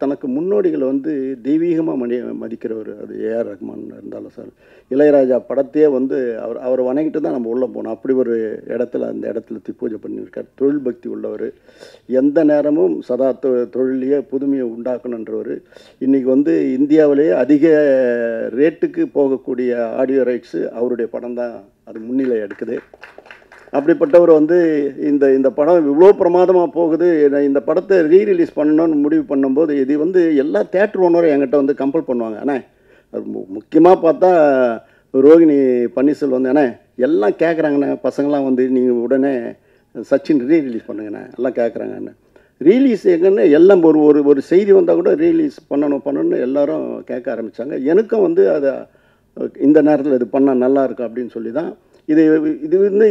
தனக்கு முன்னோடிகளை வந்து தெய்வீகமாக மதிக்கிறவர். அது ஏஆர் ரஹ்மான் இருந்தாலும் சார், இளையராஜா படத்தையே வந்து அவரை வணங்கிட்டு தான் நம்ம உள்ளே போனோம். அப்படி ஒரு இடத்துல அந்த இடத்துல பூஜை பண்ணியிருக்கார். தொழில் பக்தி உள்ளவர், எந்த நேரமும் சதா தொழிலையே புதுமையை உண்டாக்கணுன்றவர். இன்றைக்கி வந்து இந்தியாவிலேயே அதிக ரேட்டுக்கு போகக்கூடிய ஆடியோ ரைட்ஸு அவருடைய படம் தான் அது முன்னிலை எடுக்குது. அப்படிப்பட்டவர் வந்து இந்த படம் இவ்வளோ பிரமாதமாக போகுது, இந்த படத்தை ரீரிலீஸ் பண்ணணும்னு முடிவு பண்ணும்போது இது வந்து எல்லா தேட்டர் ஓனரும் என்கிட்ட வந்து கம்பல் பண்ணுவாங்க. ஆனால் முக்கியமாக பார்த்தா ரோகிணி பன்னீர்செல்வம் வந்து அண்ணே எல்லாம் கேட்குறாங்கண்ணே, பசங்களாம் வந்து நீங்கள் உடனே சச்சின் ரீரிலீஸ் பண்ணுங்கண்ணே எல்லாம் கேட்குறாங்கண்ணே. ரீலீஸ் எங்கன்னு எல்லாம் ஒரு செய்தி வந்தால் கூட ரீலீஸ் பண்ணணும்னு எல்லாரும் கேட்க ஆரம்பித்தாங்க. எனக்கும் வந்து அதை இந்த நேரத்தில் இது பண்ணால் நல்லா இருக்கும் அப்படின்னு சொல்லி தான்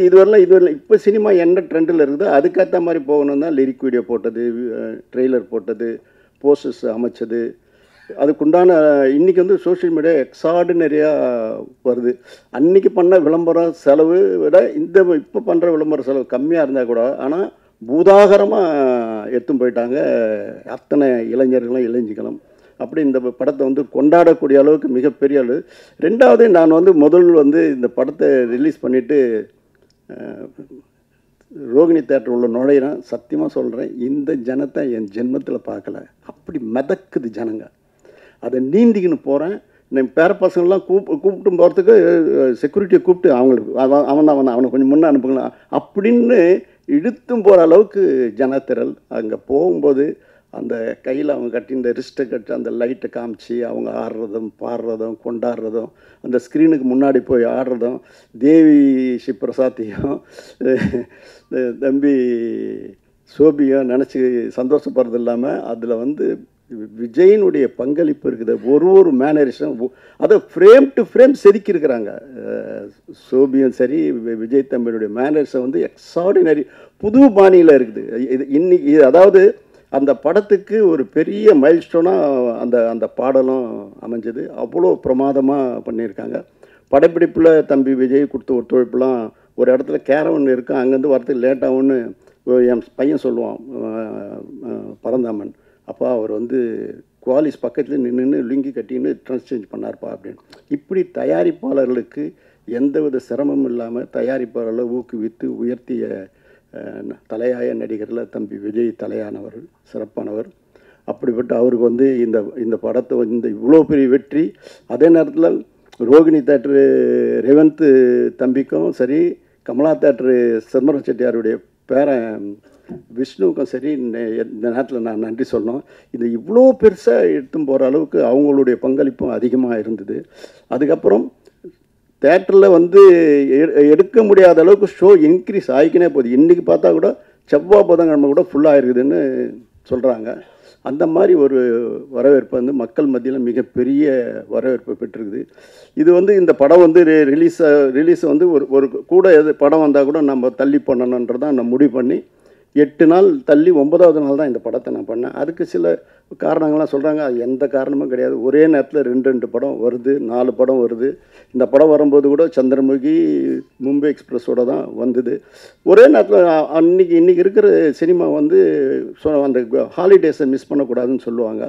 இதுவரைலாம் இப்போ சினிமா என்ன ட்ரெண்டில் இருக்குதோ அதுக்கேற்ற மாதிரி போகணும் தான் லிரிக் வீடியோ போட்டது, ட்ரெய்லர் போட்டது, போஸ்டர்ஸ் அமைச்சது. அதுக்குண்டான இன்றைக்கி வந்து சோஷியல் மீடியா எக்ஸார்டினரியாக வருது. அன்றைக்கி பண்ண விளம்பரம் செலவு விட இப்போ பண்ணுற விளம்பர செலவு கம்மியாக இருந்தால் கூட ஆனால் பூதாகரமாக எடுத்துன்னு போயிட்டாங்க அத்தனை இளைஞர்களும் இளைஞர்களும். அப்படி இந்த படத்தை வந்து கொண்டாடக்கூடிய அளவுக்கு மிகப்பெரிய அளவு. ரெண்டாவது நான் வந்து வந்து இந்த படத்தை ரிலீஸ் பண்ணிவிட்டு ரோகிணி தேட்டர் உள்ள நுழையிறேன். சத்தியமாக சொல்கிறேன், இந்த ஜனத்தை என் ஜென்மத்தில் பார்க்கல. அப்படி மிதக்குது ஜனங்க. அதை நீந்திக்கின்னு போகிறேன். என் பேர பசங்கள்லாம் கூப்பிட்டு போகிறதுக்கு செக்யூரிட்டியை கூப்பிட்டு அவனை கொஞ்சம் முன்னே அனுப்புங்களா அப்படின்னு இழுத்தும் போகிற அளவுக்கு ஜனத்திரல். அங்கே போகும்போது அந்த கையில் அவங்க கட்டி இந்த ரிஸ்ட்டை கட்டி அந்த லைட்டை காமிச்சு அவங்க ஆடுறதும் பாடுறதும் கொண்டாடுறதும் அந்த ஸ்க்ரீனுக்கு முன்னாடி போய் ஆடுறதும் தேவி ஸ்ரீ பிரசாத்தையும் தம்பி சோபியும் நினச்சி சந்தோஷப்படுறது இல்லாமல் அதில் வந்து விஜயினுடைய பங்களிப்பு இருக்குது. ஒரு மேனரிசம் அதை ஃப்ரேம் டு ஃப்ரேம் செதுக்கியிருக்கிறாங்க. சோபியும் சரி விஜய் தம்பியுடைய மேனரிசம் வந்து எக்ஸார்டினரி புது பாணியில் இருக்குது. இது இன்னைக்கு அதாவது அந்த படத்துக்கு ஒரு பெரிய மைல்ஸ்டோனாக அந்த பாடலும் அமைஞ்சது. அவ்வளோ பிரமாதமாக பண்ணியிருக்காங்க. படப்பிடிப்பில் தம்பி விஜய் கொடுத்த ஒத்துழைப்புலாம் ஒரு இடத்துல கேரவன் இருக்கும், அங்கேருந்து வரத்துக்கு லேட்டாகும்னு என் பையன் சொல்லுவான் பரந்தாமன். அப்பா அவர் வந்து குவாலிஸ் பக்கத்தில் நின்று லுங்கி கட்டின்னு ட்ரெஸ் சேஞ்ச் பண்ணார்ப்பா அப்படின்னு. இப்படி தயாரிப்பாளர்களுக்கு எந்தவித சிரமமும் இல்லாமல் தயாரிப்பாளர்களை ஊக்குவித்து உயர்த்திய தலையாய நடிகரில் தம்பி விஜய் தலையானவர், சிறப்பானவர். அப்படிப்பட்ட அவருக்கு வந்து இந்த படத்தை இந்த இவ்வளோ பெரிய வெற்றி. அதே நேரத்தில் ரோகிணி தேட்ரு ரேவந்த் தம்பிக்கும் சரி, கமலா தேட்ரு சிதம்பரம் செட்டியாருடைய பேரன் விஷ்ணுவுக்கும் சரி இந்த நேரத்தில் நான் நன்றி சொல்லணும். இது இவ்வளோ பெருசாக எடுத்துன்னு போகிற அளவுக்கு அவங்களுடைய பங்களிப்பும் அதிகமாக இருந்தது. அதுக்கப்புறம் தேட்டரில் வந்து எடுக்க முடியாத அளவுக்கு ஷோ இன்க்ரீஸ் ஆகிக்கினே போகுது. இன்றைக்கி பார்த்தா கூட செவ்வாய் புதன்கிழமை கூட ஃபுல்லாக இருக்குதுன்னு சொல்கிறாங்க. அந்த மாதிரி ஒரு வரவேற்பு வந்து மக்கள் மத்தியில் மிகப்பெரிய வரவேற்பு பெற்றிருக்குது. இது வந்து இந்த படம் வந்து ரிலீஸை வந்து ஒரு கூட படம் வந்தால் கூட நம்ம தள்ளி பண்ணணுன்றதான் நான் முடிவு பண்ணி 8 நாள் தள்ளி 9வது நாள் தான் இந்த படத்தை நான் பண்ணேன். அதுக்கு சில காரணங்கள்லாம் சொல்கிறாங்க. அது எந்த காரணமும் கிடையாது. ஒரே நேரத்தில் 2 படம் வருது, 4 படம் வருது. இந்த படம் வரும்போது கூட சந்திரமுகி மும்பை எக்ஸ்பிரஸோடு தான் வந்தது. ஒரே நேரத்தில் இன்றைக்கி இருக்கிற சினிமா வந்து அந்த ஹாலிடேஸை மிஸ் பண்ணக்கூடாதுன்னு சொல்லுவாங்க.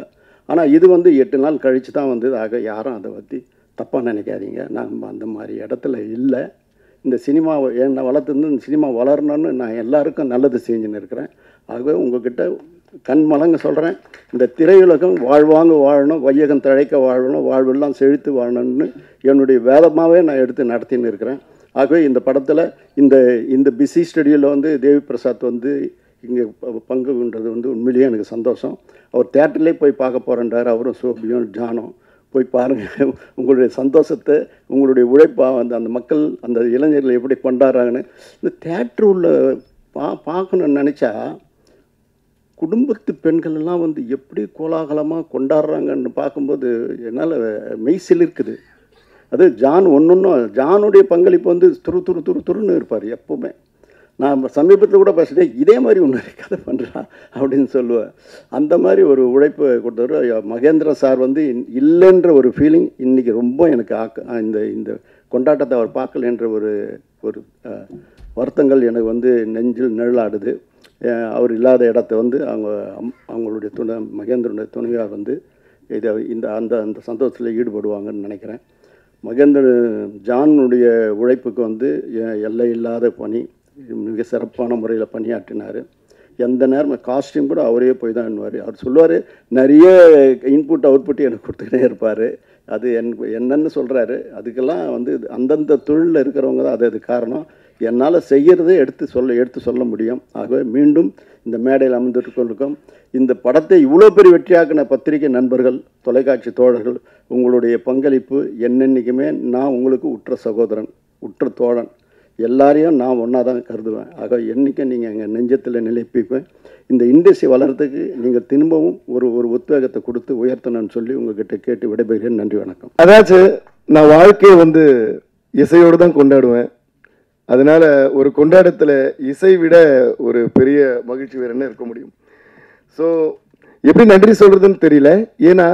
ஆனால் இது வந்து 8 நாள் கழித்து தான் வந்தது. ஆக யாரும் அதை பற்றி தப்பாக நினைக்காதீங்க. நம்ம அந்த மாதிரி இடத்துல இல்லை. இந்த சினிமாவை என்னை வளர்த்துருந்து இந்த சினிமா வளரணும்னு நான் எல்லாருக்கும் நல்லது செஞ்சுன்னு இருக்கிறேன். ஆகவே உங்கள்கிட்ட கண்மலங்க சொல்கிறேன், இந்த திரையுலகம் வாழ்வாங்க வாழணும், வையகம் தழைக்க வாழணும், வாழ்வெல்லாம் செழித்து வாழணும்னு என்னுடைய வேதமாகவே நான் எடுத்து நடத்தின்னு இருக்கிறேன். ஆகவே இந்த படத்தில் இந்த பிஸி ஸ்டுடியோவில் வந்து தேவி பிரசாத் வந்து இங்கே பங்குன்றது வந்து உண்மையிலேயே எனக்கு சந்தோஷம். அவர் தேட்டர்லேயே போய் பார்க்க போகிறேன்றார். அவரும் சோபியும் ஜானும் போய் பாருங்கள். உங்களுடைய சந்தோஷத்தை, உங்களுடைய உழைப்பாக அந்த மக்கள், அந்த இளைஞர்கள் எப்படி கொண்டாடுறாங்கன்னு இந்த தேட்டர் உள்ள பார்க்கணுன்னு நினச்சா, குடும்பத்து பெண்கள் எல்லாம் வந்து எப்படி கோலாகலமாக கொண்டாடுறாங்கன்னு பார்க்கும்போது என்னால் மெய்சில் இருக்குது. அது ஜான் ஒன்றுன்னும் ஜானுடைய பங்களிப்பு வந்து துருன்னு இருப்பார் எப்போவுமே. நான் சமீபத்தில் கூட பேசுகிறேன், இதே மாதிரி ஒன்று கதை பண்ணுறான் அப்படின்னு சொல்லுவேன். அந்த மாதிரி ஒரு உழைப்பு கொடுத்தவர் மகேந்திர சார் வந்து இல்லைன்ற ஒரு ஃபீலிங் இன்றைக்கி ரொம்ப எனக்கு இந்த கொண்டாட்டத்தை அவர் பார்க்கலன்ற ஒரு வருத்தங்கள் எனக்கு வந்து நெஞ்சில் நிழலாடுது. அவர் இல்லாத இடத்த வந்து அவங்களுடைய மகேந்திரனுடைய துணையார் வந்து அந்த சந்தோஷத்தில் ஈடுபடுவாங்கன்னு நினைக்கிறேன். ஜானுடைய உழைப்புக்கு வந்து எல்லை இல்லாத பணி, மிக சிறப்பான முறையில் பணியாற்றினார். எந்த நேரம் காஸ்டியூம் கூட அவரே போய் தான் பண்ணுவார். அவர் சொல்லுவார், நிறைய இன்புட் அவுட்புட் எனக்கு கொடுத்துக்கிட்டே இருப்பார். அது என்னன்னு சொல்கிறாரு, அதுக்கெல்லாம் வந்து அந்தந்த தொழிலில் இருக்கிறவங்க தான் அது காரணம். என்னால் செய்கிறதே எடுத்து சொல்ல முடியும். ஆகவே மீண்டும் இந்த மேடையில் அமர்ந்திருக்கோம். இந்த படத்தை இவ்வளோ பெரிய வெற்றியாக்கின பத்திரிகை நண்பர்கள், தொலைக்காட்சி தோழர்கள், உங்களுடைய பங்களிப்பு என்னென்னைக்குமே நான் உங்களுக்கு உற்ற சகோதரன், உற்ற தோழன், எல்லாரையும் நான் ஒன்றா தான் கருதுவேன். ஆக என்றைக்கும் நீங்கள் எங்கள் நெஞ்சத்தில் நிலைப்பிப்பேன். இந்த இண்டஸ்ட்ரி வளர்கிறதுக்கு நீங்கள் திரும்பவும் ஒரு உத்வேகத்தை கொடுத்து உயர்த்தணும்னு சொல்லி உங்ககிட்ட கேட்டு விடைபெறுகிறேன். நன்றி, வணக்கம். அதாச்சும் நான் வாழ்க்கையை வந்து இசையோடு தான் கொண்டாடுவேன். அதனால் ஒரு கொண்டாட்டத்தில் இசை விட ஒரு பெரிய மகிழ்ச்சி வேறு என்ன இருக்க முடியும்? ஸோ எப்படி நன்றி சொல்கிறதுன்னு தெரியல. ஏன்னா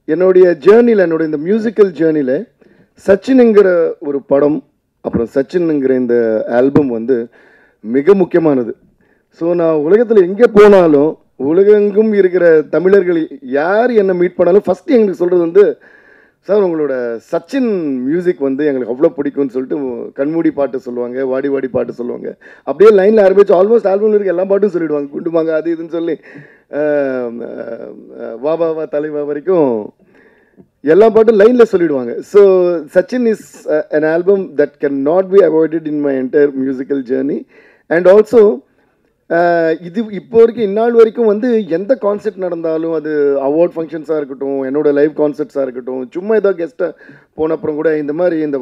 என்னுடைய ஜேர்னியில், என்னுடைய இந்த மியூசிக்கல் ஜேர்னியில் சச்சின்ங்கிற ஒரு படம், அப்புறம் சச்சின்ங்கிற இந்த ஆல்பம் வந்து மிக முக்கியமானது. ஸோ நான் உலகத்தில் எங்கே போனாலும், உலகெங்கும் இருக்கிற தமிழர்கள் யார் என்னை மீட் பண்ணாலும் ஃபஸ்ட்டு எங்களுக்கு சொல்கிறது வந்து, சார் உங்களோட சச்சின் மியூசிக் வந்து எங்களுக்கு அவ்வளோ பிடிக்கும்னு சொல்லிட்டு கண்மூடி பாட்டு சொல்லுவாங்க, வாடி வாடி பாட்டு சொல்லுவாங்க. அப்படியே லைனில் ஆரம்பிச்சு ஆல்மோஸ்ட் ஆல்பம் இருக்க எல்லா பாட்டும் சொல்லிவிடுவாங்க. குண்டுமாங்க அது இதுன்னு சொல்லி வா வா வா தலைவா வரைக்கும் எல்லா பாட்டும் லைனில் சொல்லிவிடுவாங்க. So Sachin is an album that cannot be avoided in my entire musical journey. And also இது இப்போ வரைக்கும் இந்நாள் வரைக்கும் வந்து எந்த கான்செர்ட் நடந்தாலும், அது அவார்ட் ஃபங்க்ஷன்ஸாக இருக்கட்டும், என்னோடய லைவ் கான்செர்ட்ஸாக இருக்கட்டும், சும்மா ஏதோ கெஸ்ட்டாக போன அப்புறம் கூட இந்த மாதிரி இந்த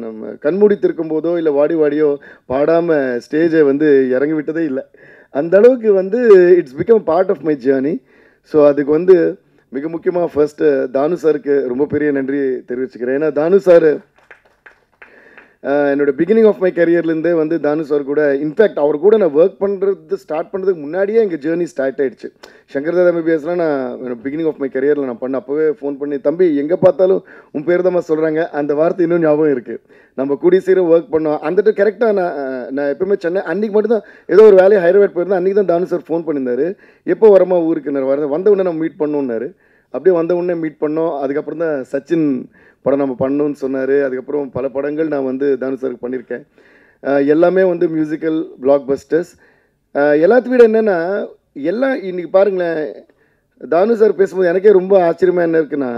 நம்ம கண்மூடி திருக்கும் போதோ இல்லை வாடி வாடியோ பாடாமல் ஸ்டேஜை வந்து இறங்கி விட்டதே இல்லை. அந்த அளவுக்கு வந்து it's become part of my journey. So அதுக்கு வந்து மிக முக்கியமாக ஃபர்ஸ்ட்டு தானு சாருக்கு ரொம்ப பெரிய நன்றி தெரிவிச்சுக்கிறேன். ஏன்னா தானு சார் என்னோட பிகினிங் ஆஃப் மை கரியர்லேருந்தே வந்து தானு சார் கூட, இன்ஃபேக்ட் அவர் கூட நான் ஒர்க் ஸ்டார்ட் பண்ணுறதுக்கு முன்னாடியே எங்கள் ஜேர்னி ஸ்டார்ட் ஆகிடுச்சு. சங்கர்தாதா எம்பிபிஎஸ்லாம் நான் பிகினிங் ஆஃப் மை கரியரில் நான் அப்போவே ஃபோன் பண்ணி, தம்பி எங்கே பார்த்தாலும் உன் பேர் தான் சொல்கிறாங்க, அந்த வார்த்தை இன்னும் ஞாபகம் இருக்குது. நம்ம கூடிய சீரம் ஒர்க் பண்ணோம். அந்த கரெக்டாக நான் எப்பவுமே சென்னை அன்றைக்கி மட்டும்தான் ஏதோ ஒரு வேலையை ஹைதராபாத் போயிருந்தேன். அன்றைக்கி தான் தானு சார் ஃபோன் பண்ணியிருந்தார், எப்போ வரமா ஊருக்கு வந்த உடனே நம்ம மீட் பண்ணோன்னாரு. அப்படியே வந்த உடனே மீட் பண்ணோம். அதுக்கப்புறம் தான் சச்சின் படம் நம்ம பண்ணணும்னு சொன்னார். அதுக்கப்புறம் பல படங்கள் நான் வந்து தானு சாருக்கு பண்ணியிருக்கேன். எல்லாமே வந்து மியூசிக்கல் பிளாக் பஸ்டர்ஸ். எல்லாத்த விட என்னென்னா, எல்லாம் இன்றைக்கி பாருங்களேன், தானு சார் பேசும்போது எனக்கே ரொம்ப ஆச்சரியமாக என்ன இருக்குன்னா,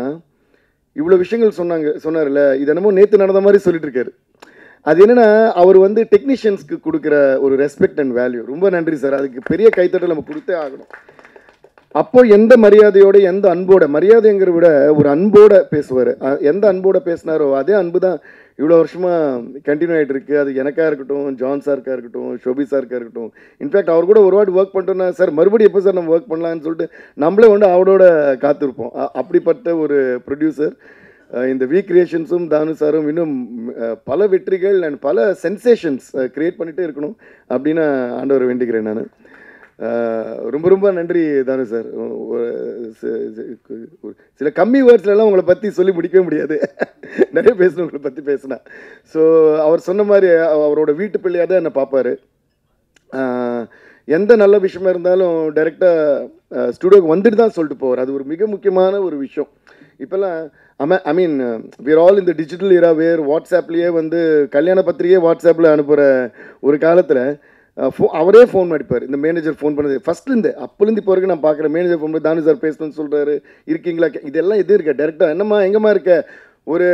இவ்வளோ விஷயங்கள் சொன்னார்ல, இது என்னமோ நேற்று நடந்த மாதிரி சொல்லிட்டு இருக்காரு. அது என்னென்னா, அவர் வந்து டெக்னீஷியன்ஸ்க்கு கொடுக்குற ஒரு ரெஸ்பெக்ட் அண்ட் வேல்யூ. ரொம்ப நன்றி சார், அதுக்கு பெரிய கைத்தட்டல் நம்ம கொடுத்தே ஆகணும். அப்போ எந்த மரியாதையோட, எந்த அன்போட, மரியாதைங்கிற விட ஒரு அன்போட பேசுவார். எந்த அன்போட பேசினாரோ அதே அன்பு தான் இவ்வளோ வருஷமாக கண்டினியூ ஆகிட்டு இருக்கு. அது எனக்காக இருக்கட்டும், ஜான் சாருக்காக இருக்கட்டும், ஷோபி சாருக்காக இருக்கட்டும். இன்ஃபேக்ட் அவர் கூட ஒரு வாட்டி ஒர்க் பண்ணிட்டோன்னா, சார் மறுபடியும் எப்போ சார் நம்ம ஒர்க் பண்ணலான்னு சொல்லிட்டு நம்மளே வந்து அவரோட காத்திருப்போம். அப்படிப்பட்ட ஒரு ப்ரொடியூசர். இந்த வி கிரியேஷன்ஸும் தானு சாரும் இன்னும் பல வெற்றிகள் அண்ட் பல சென்சேஷன்ஸ் க்ரியேட் பண்ணிகிட்டே இருக்கணும் அப்படின்னு ஆண்டவரை வேண்டிக்கிறேன் நான். ரொம்ப ரொம்ப நன்றி தானு சார். சில கம்மி வேர்ட்ஸ்லாம் உங்களை பற்றி சொல்லி முடிக்கவே முடியாது, நிறைய பேசணும் உங்களை பற்றி பேசினா. ஸோ அவர் சொன்ன மாதிரி அவரோட வீட்டு பிள்ளையாக தான் என்னை பார்ப்பார். எந்த நல்ல விஷயமா இருந்தாலும் டைரெக்டாக ஸ்டுடியோக்கு வந்துட்டு தான் சொல்லிட்டு போவார். அது ஒரு மிக முக்கியமான ஒரு விஷயம். இப்போல்லாம் ஐ மீன் வி ஆர் ஆல் இந்த டிஜிட்டல் இரா வேர் வாட்ஸ்அப்லேயே வந்து கல்யாண பத்திரிகையே வாட்ஸ்அப்பில் அனுப்புகிற ஒரு காலத்தில் அவரே ஃபோன் அடிப்பார். இந்த மேனேஜர் ஃபோன் பண்ணது ஃபஸ்ட்லேருந்து அப்போலேருந்து இப்போ வரைக்கும் நான் பார்க்குறேன். மேனேஜர் ஃபோன் பண்ணி தானு சார் பேசணும்னு சொல்கிறாரு, இருக்கீங்களா, இதெல்லாம் எது இருக்க டேரெக்டாக என்னம்மா எங்கேம்மா இருக்க, ஒரு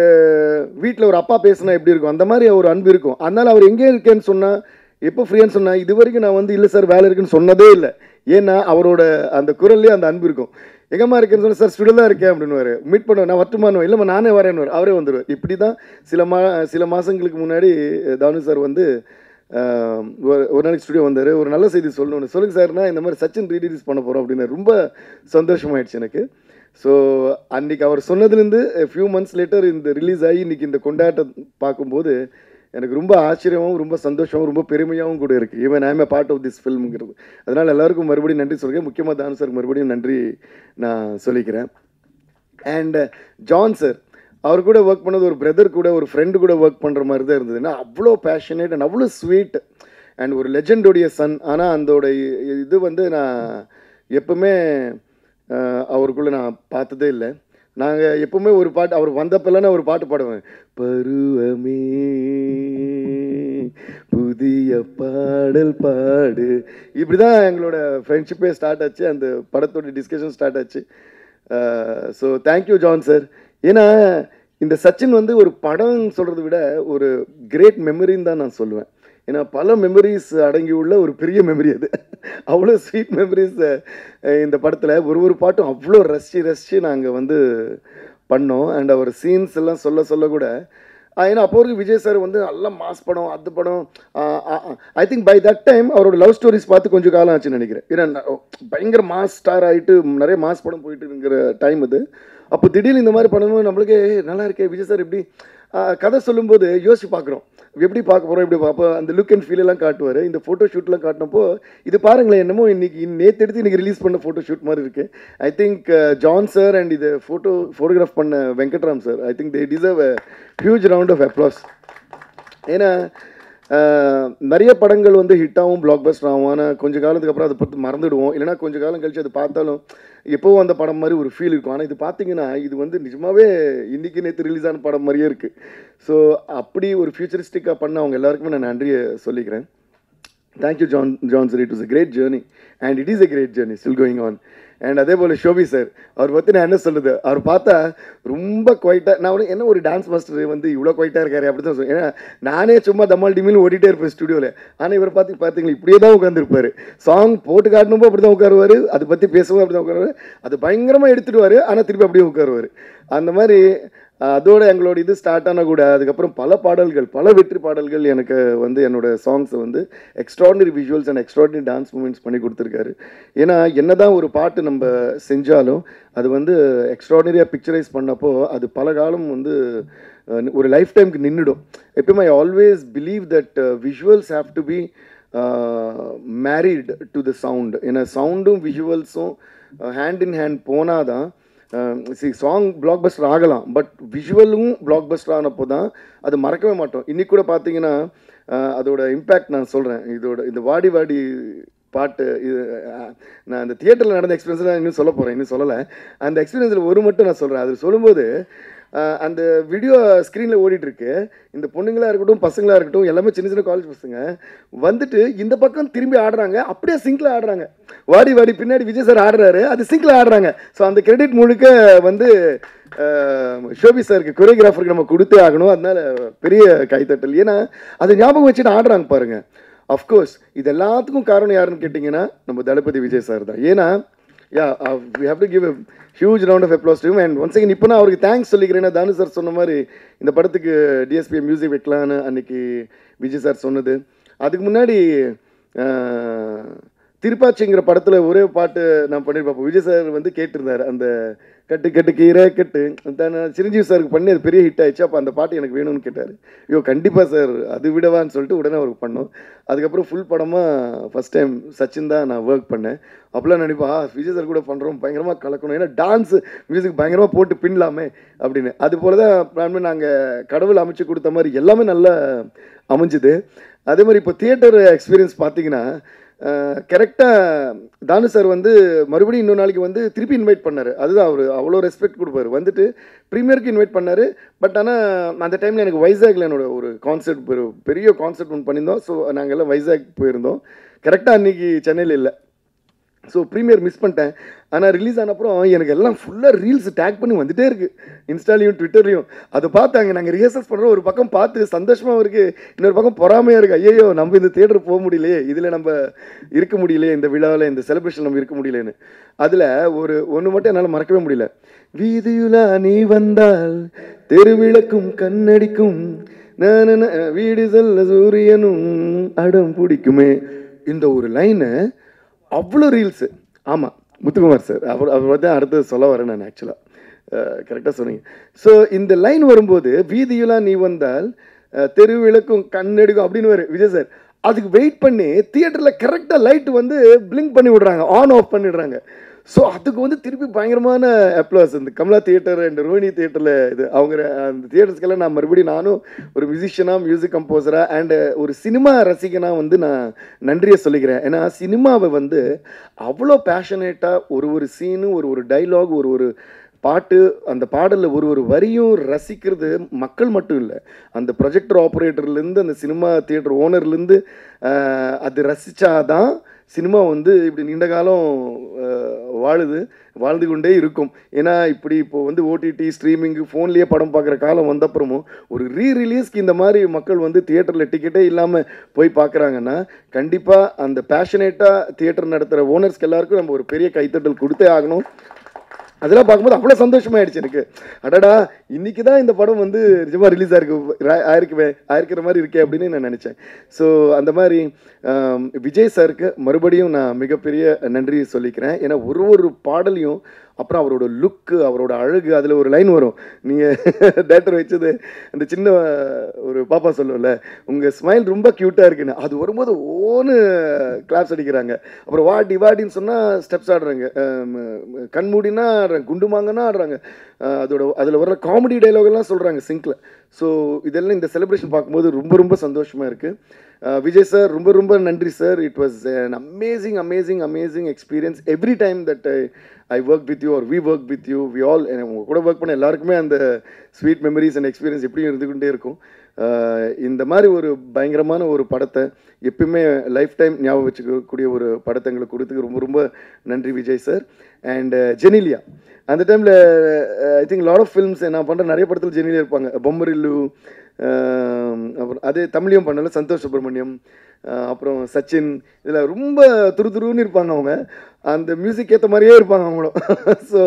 வீட்டில் ஒரு அப்பா பேசுனா எப்படி இருக்கும் அந்த மாதிரி ஒரு அன்பு இருக்கும். அதனால் அவர் எங்கே இருக்கேன்னு சொன்னால் எப்போ ஃப்ரீயான்னு சொன்னால் இது வரைக்கும் நான் வந்து இல்லை சார் வேலை இருக்குன்னு சொன்னதே இல்லை. ஏன்னா அவரோட அந்த குரல்லே அந்த அன்பு இருக்கும். எங்கம்மா இருக்கேன்னு சொன்னால் சார் ஸ்டுடியோ தான் இருக்கேன் அப்படின்னுவார். மீட் பண்ணுவேன், நான் வரட்டுமான்னு, இல்லைம்மா நானே வரேன்னு அவரே வந்துடுவார். இப்படி தான் சில மாதங்களுக்கு முன்னாடி தானு சார் வந்து ஒரு நாளைக்கு ஸ்டுடியோ வந்தார். ஒரு நல்ல செய்தி சொல்லணும்னு, சொல்லுங்கள் சார்னா இந்த மாதிரி சச்சின் ரீரிலீஸ் பண்ண போகிறோம் அப்படின்னு. ரொம்ப சந்தோஷமாயிடுச்சு எனக்கு. ஸோ அன்றைக்கி அவர் சொன்னதுலேருந்து ஃபியூ மந்த்ஸ் லேட்டர் இந்த ரிலீஸ் ஆகி இன்றைக்கி இந்த கொண்டாட்டம் பார்க்கும்போது எனக்கு ரொம்ப ஆச்சரியமாகவும் ரொம்ப சந்தோஷமாகவும் ரொம்ப பெருமையாகவும் கூட இருக்குது. Even I am a part of this ஃபில்ம்ங்கிறது. அதனால் எல்லாருக்கும் மறுபடியும் நன்றி சொல்கிறேன். முக்கியமாக தானு சார் மறுபடியும் நன்றி நான் சொல்லிக்கிறேன். அண்ட் ஜான் சார், அவர் கூட ஒர்க் பண்ணது ஒரு பிரதர் கூட ஒரு ஃப்ரெண்டு கூட ஒர்க் பண்ணுற மாதிரி தான் இருந்ததுன்னா அவ்வளோ பேஷனேட் அண்ட் அவ்வளோ ஸ்வீட் அண்ட் ஒரு லெஜெண்டோடைய சன். ஆனால் அதோட இது வந்து நான் எப்பவுமே அவருக்குள்ளே நான் பார்த்ததே இல்லை. நாங்கள் எப்பவுமே ஒரு பாட்டு அவர் வந்தப்பெல்லாம் நான் ஒரு பாட்டு பாடுவேன், பருவமே புதிய பாடல் பாடு. இப்படி தான் எங்களோட ஃப்ரெண்ட்ஷிப்பே ஸ்டார்ட் ஆச்சு, அந்த படத்தோட டிஸ்கஷன் ஸ்டார்ட் ஆச்சு. So thank you John sir. ஏன்னா இந்த சச்சின் வந்து ஒரு படம் சொல்கிறத விட ஒரு கிரேட் மெமரின்னு தான் நான் சொல்லுவேன். ஏன்னா பல மெமரிஸ் அடங்கியுள்ள ஒரு பெரிய மெமரி அது. அவ்வளோ ஸ்வீட் மெமரிஸ் இந்த படத்தில். ஒரு பாட்டும் அவ்வளோ ரசித்து நாங்கள் வந்து பண்ணோம். அண்ட் அவர் சீன்ஸ் எல்லாம் சொல்ல கூட ஏன்னா அப்போ வரைக்கும் விஜய் சார் வந்து நல்லா மாஸ் படம், அது படம். I think by that time அவரோட லவ் ஸ்டோரிஸ் பார்த்து கொஞ்சம் காலம் ஆச்சுன்னு நினைக்கிறேன். ஏன்னா பயங்கர மாஸ் ஸ்டார் ஆகிட்டு நிறைய மாஸ் படம் போயிட்டு இருக்கிற டைம் அது. அப்போ திடீர்னு இந்த மாதிரி பண்ணும்போது நம்மளுக்கு நல்லா இருக்கே விஜய் சார் எப்படி கதை சொல்லும்போது யோசிச்சு பார்க்குறோம், எப்படி பார்க்க போகிறோம், எப்படி பார்ப்போம். அந்த லுக் அண்ட் ஃபீல் எல்லாம் காட்டுவார். இந்த ஃபோட்டோ ஷூட்லாம் காட்டினப்போ இது பாருங்களேன், என்னமோ இன்னைக்கு நேற்று எடுத்து இன்றைக்கி ரிலீஸ் பண்ண ஃபோட்டோ ஷூட் மாதிரி இருக்குது. I think John sir and இது ஃபோட்டோகிராஃப் பண்ண Venkatram sir, I think they deserve a huge round of applause. ஏன்னா நிறைய படங்கள் வந்து ஹிட்டாகவும் பிளாக் பஸ்டர் ஆகும். ஆனால் கொஞ்சம் காலத்துக்கு அப்புறம் அதை பற்றி மறந்துடுவோம். இல்லைனா கொஞ்சம் காலம் கழிச்சு அது பார்த்தாலும் எப்போவும் அந்த படம் மாதிரி ஒரு ஃபீல் இருக்கும். ஆனால் இது பார்த்தீங்கன்னா இது வந்து நிஜமாகவே இன்றைக்கி நேற்று ரிலீஸ் ஆன படம் மாதிரியே இருக்குது. ஸோ அப்படி ஒரு ஃபியூச்சரிஸ்டிக்காக பண்ண அவங்க எல்லாருக்குமே நான் நன்றியை சொல்லிக்கிறேன். Thank you John sir. It was a great journey and it is a great journey still going on. And அதே போல் ஷோபி சார், அவர் பற்றி நான் என்ன சொல்லுது, அவர் பார்த்தா ரொம்ப குவைட்டாக, நான் வந்து என்ன ஒரு டான்ஸ் மாஸ்டர் வந்து இவ்வளோ குவைட்டாக இருக்காரு அப்படி தான் சொல்லுவேன். ஏன்னா நானே சும்மா தம்மால் டிமின்னு ஓடிட்டே இருப்பேன் ஸ்டுடியோவில். ஆனால் இவர் பார்த்தீங்களா இப்படியே தான் உட்காந்துருப்பார். சாங் போட்டு காட்டணும்போ அப்படி தான் உட்காருவார், அதை பற்றி பேசவும் அப்படி தான் உட்காருவார், அது பயங்கரமாக எடுத்துடுவார், ஆனால் திருப்பி அப்படியே உட்காருவார். அந்த மாதிரி அதோட எங்களோட இது ஸ்டார்ட் ஆனால் கூட அதுக்கப்புறம் பல வெற்றி பாடல்கள் எனக்கு வந்து என்னோட சாங்ஸை வந்து extraordinary visuals and extraordinary dance moments பண்ணி கொடுத்துருக்காரு. ஏன்னா என்னதான் ஒரு பாட்டு நம்ம செஞ்சாலும் அது வந்து எக்ஸ்ட்ராடினரியாக பிக்சரைஸ் பண்ணப்போ அது பல காலம் வந்து ஒரு லைஃப் டைமுக்கு நின்றுடும். எப்பயுமே I always believe that visuals have to be married to the sound. ஏன்னா சவுண்டும் விஷுவல்ஸும் ஹேண்ட் இன் ஹேண்ட் போனால் தான் சாங் பிளாக் பஸ்டர் ஆகலாம். பட் விஷுவலும் பிளாக் பஸ்டர் ஆனப்போ தான் அது மறக்கவே மாட்டோம். இன்றைக்கி கூட பார்த்தீங்கன்னா அதோட இம்பேக்ட் நான் சொல்கிறேன். இந்த வாடி வாடி பாட்டு இது நான் அந்த தியேட்டரில் நடந்த எக்ஸ்பீரியன்ஸில் இன்னும் சொல்ல போகிறேன், இன்னும் சொல்லலை. அந்த எக்ஸ்பீரியன்ஸில் ஒரு மட்டும் நான் சொல்கிறேன். அது சொல்லும்போது அந்த வீடியோ ஸ்க்ரீனில் ஓடிட்டுருக்கு. இந்த பொண்ணுங்களாக இருக்கட்டும் பசங்களாக இருக்கட்டும் எல்லாமே சின்ன சின்ன காலேஜ் பசங்க வந்துட்டு இந்த பக்கம் திரும்பி ஆடுறாங்க, அப்படியே சிங்கில் ஆடுறாங்க. வாடி வாடி பின்னாடி விஜய் சார் ஆடுறாரு, அது சிங்கில் ஆடுறாங்க. ஸோ அந்த கிரெடிட் முழுக்க வந்து ஷோபி சாருக்கு கொரியோகிராஃபருக்கு நம்ம கொடுத்தே ஆகணும். அதனால பெரிய கைத்தட்டல். ஏன்னா அது ஞாபகம் வச்சுட்டு ஆடுறாங்க பாருங்க. அஃப்கோர்ஸ் இது எல்லாத்துக்கும் காரணம் யாருன்னு கேட்டிங்கன்னா நம்ம தளபதி விஜய் சார் தான். ஏன்னா we have to give a huge round of applause to him. And once again இப்போ நான் அவருக்கு தேங்க்ஸ் சொல்லிக்கிறேன்னா தானு சார் சொன்ன மாதிரி இந்த படத்துக்கு டிஎஸ்பி மியூசிக் வைக்கலான்னு அன்னைக்கு விஜய் சார் சொன்னது. அதுக்கு முன்னாடி திருப்பாச்சிங்கிற படத்தில் ஒரே பாட்டு நான் பண்ணியிருப்பேன். விஜய் சார் வந்து கேட்டிருந்தார், அந்த கட்டு கட்டு கீரை கட்டு சிரஞ்சீவி சாருக்கு பண்ணி அது பெரிய ஹிட் ஆயிடுச்சு. அப்போ அந்த பாட்டு எனக்கு வேணும்னு கேட்டார். ஐயோ கண்டிப்பாக சார் அது விடவான்னு சொல்லிட்டு உடனே அவருக்கு பண்ணோம். அதுக்கப்புறம் ஃபுல் படமாக ஃபஸ்ட் டைம் சச்சின் தான் நான் ஒர்க் பண்ணேன். அப்போலாம் நினைப்பா விஜய் சார் கூட பண்ணுறோம் பயங்கரமாக கலக்கணும், ஏன்னா டான்ஸ் மியூசிக் பயங்கரமாக போட்டு பின்னலாமே அப்படின்னு. அது போல தான் நாங்கள் கடவுள் அமைச்சு கொடுத்த மாதிரி எல்லாமே நல்லா அமைஞ்சுது. அதே மாதிரி இப்போ தியேட்டர் எக்ஸ்பீரியன்ஸ் பார்த்தீங்கன்னா கரெக்டாக தானு சார் வந்து மறுபடியும் இன்னொரு நாளைக்கு வந்து திருப்பி இன்வைட் பண்ணார். அதுதான் அவர் அவ்வளோ ரெஸ்பெக்ட் கொடுப்பார். வந்துட்டு ப்ரீமியருக்கு இன்வைட் பண்ணார். பட் ஆனால் அந்த டைமில் எனக்கு வைசாகில் என்னோட ஒரு கான்செர்ட் பெரிய கான்செர்ட் ஒன்று பண்ணியிருந்தோம். ஸோ நாங்கள் எல்லாம் வைசாக் போயிருந்தோம். கரெக்டாக அன்றைக்கி சென்னையில் இல்லை. ஸோ ப்ரீமியர் மிஸ் பண்ணிட்டேன். ஆனால் ரிலீஸ் ஆன அப்புறம் எனக்கு எல்லாம் ஃபுல்லாக ரீல்ஸ் டேக் பண்ணி வந்துட்டே இருக்குது, இன்ஸ்டாலையும் ட்விட்டர்லையும். அதை பார்த்தாங்க, நாங்கள் ரிஹர்சல்ஸ் பண்ணுறோம், ஒரு பக்கம் பார்த்து சந்தோஷமாக இருக்குது, இன்னொரு பக்கம் பொறாமையாக இருக்குது. ஐயோ நம்ம இந்த தியேட்டர் போக முடியலையே, இதில் நம்ம இருக்க முடியலையே, இந்த விழாவில் இந்த செலிப்ரேஷன் நம்ம இருக்க முடியலன்னு. அதில் ஒன்று மட்டும் என்னால் மறக்கவே முடியல. வீதியுலா நீ வந்தால் தெருவிளக்கும் கண்ணடிக்கும், வீடு செல்ல சூரியனும் அடம் பிடிக்குமே, இந்த ஒரு லைனு அவ்வளோ ரீல்ஸு. ஆமாம், முத்துக்குமார் சார் அவர் தான் அடுத்தது சொல்ல வரேன் நான். ஆக்சுவலாக கரெக்டாக சொன்னீங்க. ஸோ இந்த லைன் வரும்போது வீதியெல்லாம் நீ வந்தால் தெருவிளக்கும் கண்ணெடுக்கும் அப்படின்னு வரும் விஜய் சார். அதுக்கு வெயிட் பண்ணி தியேட்டரில் கரெக்டாக லைட் வந்து பிளிங்க் பண்ணி விடுறாங்க, ஆன் ஆஃப் பண்ணிடுறாங்க. ஸோ அதுக்கு வந்து திருப்பி பயங்கரமான அப்ளாஸ். இந்த கமலா தியேட்டர் அண்ட் ரோஹினி தியேட்டரில் இது அவங்க அந்த தியேட்டர்ஸ்க்கெல்லாம் நான் மறுபடியும் நானும் ஒரு மியூசிஷியனாக, மியூசிக் கம்போசராக அண்டு ஒரு சினிமா ரசிகனாக வந்து நான் நன்றியை சொல்லிக்கிறேன். ஏன்னா சினிமாவை வந்து அவ்வளோ பேஷனேட்டாக ஒரு சீனு, ஒரு டைலாக், ஒரு பாட்டு, அந்த பாடலில் ஒரு வரியும் ரசிக்கிறது மக்கள் மட்டும் இல்லை, அந்த ப்ரொஜெக்டர் ஆப்ரேட்டர்லேருந்து அந்த சினிமா தியேட்டர் ஓனர்லேருந்து அது ரசித்தாதான் சினிமா வந்து இப்படி நீண்ட காலம் வாழ்ந்து கொண்டே இருக்கும். ஏன்னா இப்போ வந்து ஓடிடி ஸ்ட்ரீமிங்கு ஃபோன்லேயே படம் பார்க்குற காலம் வந்தப்புறமும் ஒரு ரீரிலீஸ்க்கு இந்த மாதிரி மக்கள் வந்து தியேட்டரில் டிக்கெட்டே இல்லாமல் போய் பார்க்குறாங்கன்னா கண்டிப்பாக அந்த பேஷனேட்டாக தியேட்டர் நடத்துகிற ஓனர்ஸ்க்கு எல்லாருக்கும் நம்ம ஒரு பெரிய கைத்தட்டல் கொடுத்தே ஆகணும். அதெல்லாம் பார்க்கும்போது அவ்வளோ சந்தோஷமாயிடுச்சு எனக்கு. அடடா இன்னைக்கு தான் இந்த படம் வந்து நிஜமாக ரிலீஸ் ஆயிருக்கிற மாதிரி இருக்கே அப்படின்னு நான் நினச்சேன். ஸோ அந்த மாதிரி விஜய் சாருக்கு மறுபடியும் நான் மிகப்பெரிய நன்றி சொல்லிக்கிறேன். ஏன்னா ஒரு பாடலையும், அப்புறம் அவரோட லுக்கு, அவரோட அழகு, அதில் ஒரு லைன் வரும், நீங்கள் டேரக்டர் வச்சது அந்த சின்ன ஒரு பாப்பா சொல்லுவோம்ல, உங்கள் ஸ்மைல் ரொம்ப க்யூட்டாக இருக்குன்னு, அது வரும்போது ஓன்னு கிளாப்ஸ் அடிக்கிறாங்க. அப்புறம் வாடின்னு சொன்னால் ஸ்டெப்ஸ் ஆடுறாங்க, கண்மூடினா ஆடுறாங்க, குண்டுமாங்கன்னா ஆடுறாங்க, அதில் வர்ற காமெடி டைலாகெல்லாம் சொல்கிறாங்க சிங்கில். ஸோ இதெல்லாம் இந்த செலிப்ரேஷன் பார்க்கும்போது ரொம்ப சந்தோஷமாக இருக்குது. விஜய் சார் ரொம்ப நன்றி sir. It was an amazing experience every time that I worked with you or we worked with you. We all உங்கள் கூட ஒர்க் பண்ண எல்லாருக்குமே அந்த ஸ்வீட் மெமரிஸ் அண்ட் எக்ஸ்பீரியன்ஸ் எப்படியும் இருந்துக்கிட்டே இருக்கும். இந்த மாதிரி ஒரு பயங்கரமான ஒரு படத்தை எப்பயுமே லைஃப் டைம் ஞாபகம் வச்சுக்கக்கூடிய ஒரு படத்தை எங்களுக்கு கொடுத்துக்கு ரொம்ப நன்றி விஜய் சார். அண்ட் ஜெனிலியா அந்த டைமில் I think lot of films நான் பண்ணுற நிறைய படத்தில் ஜெனிலியா இருப்பாங்க. பொம்மரில்லு, அப்புறம் அதே தமிழையும் பண்ணல, சந்தோஷ் சுப்ரமணியம், அப்புறம் சச்சின், இதில் ரொம்ப துருன்னு இருப்பாங்க அவங்க, அந்த மியூசிக் ஏற்ற மாதிரியே இருப்பாங்க அவங்களும். ஸோ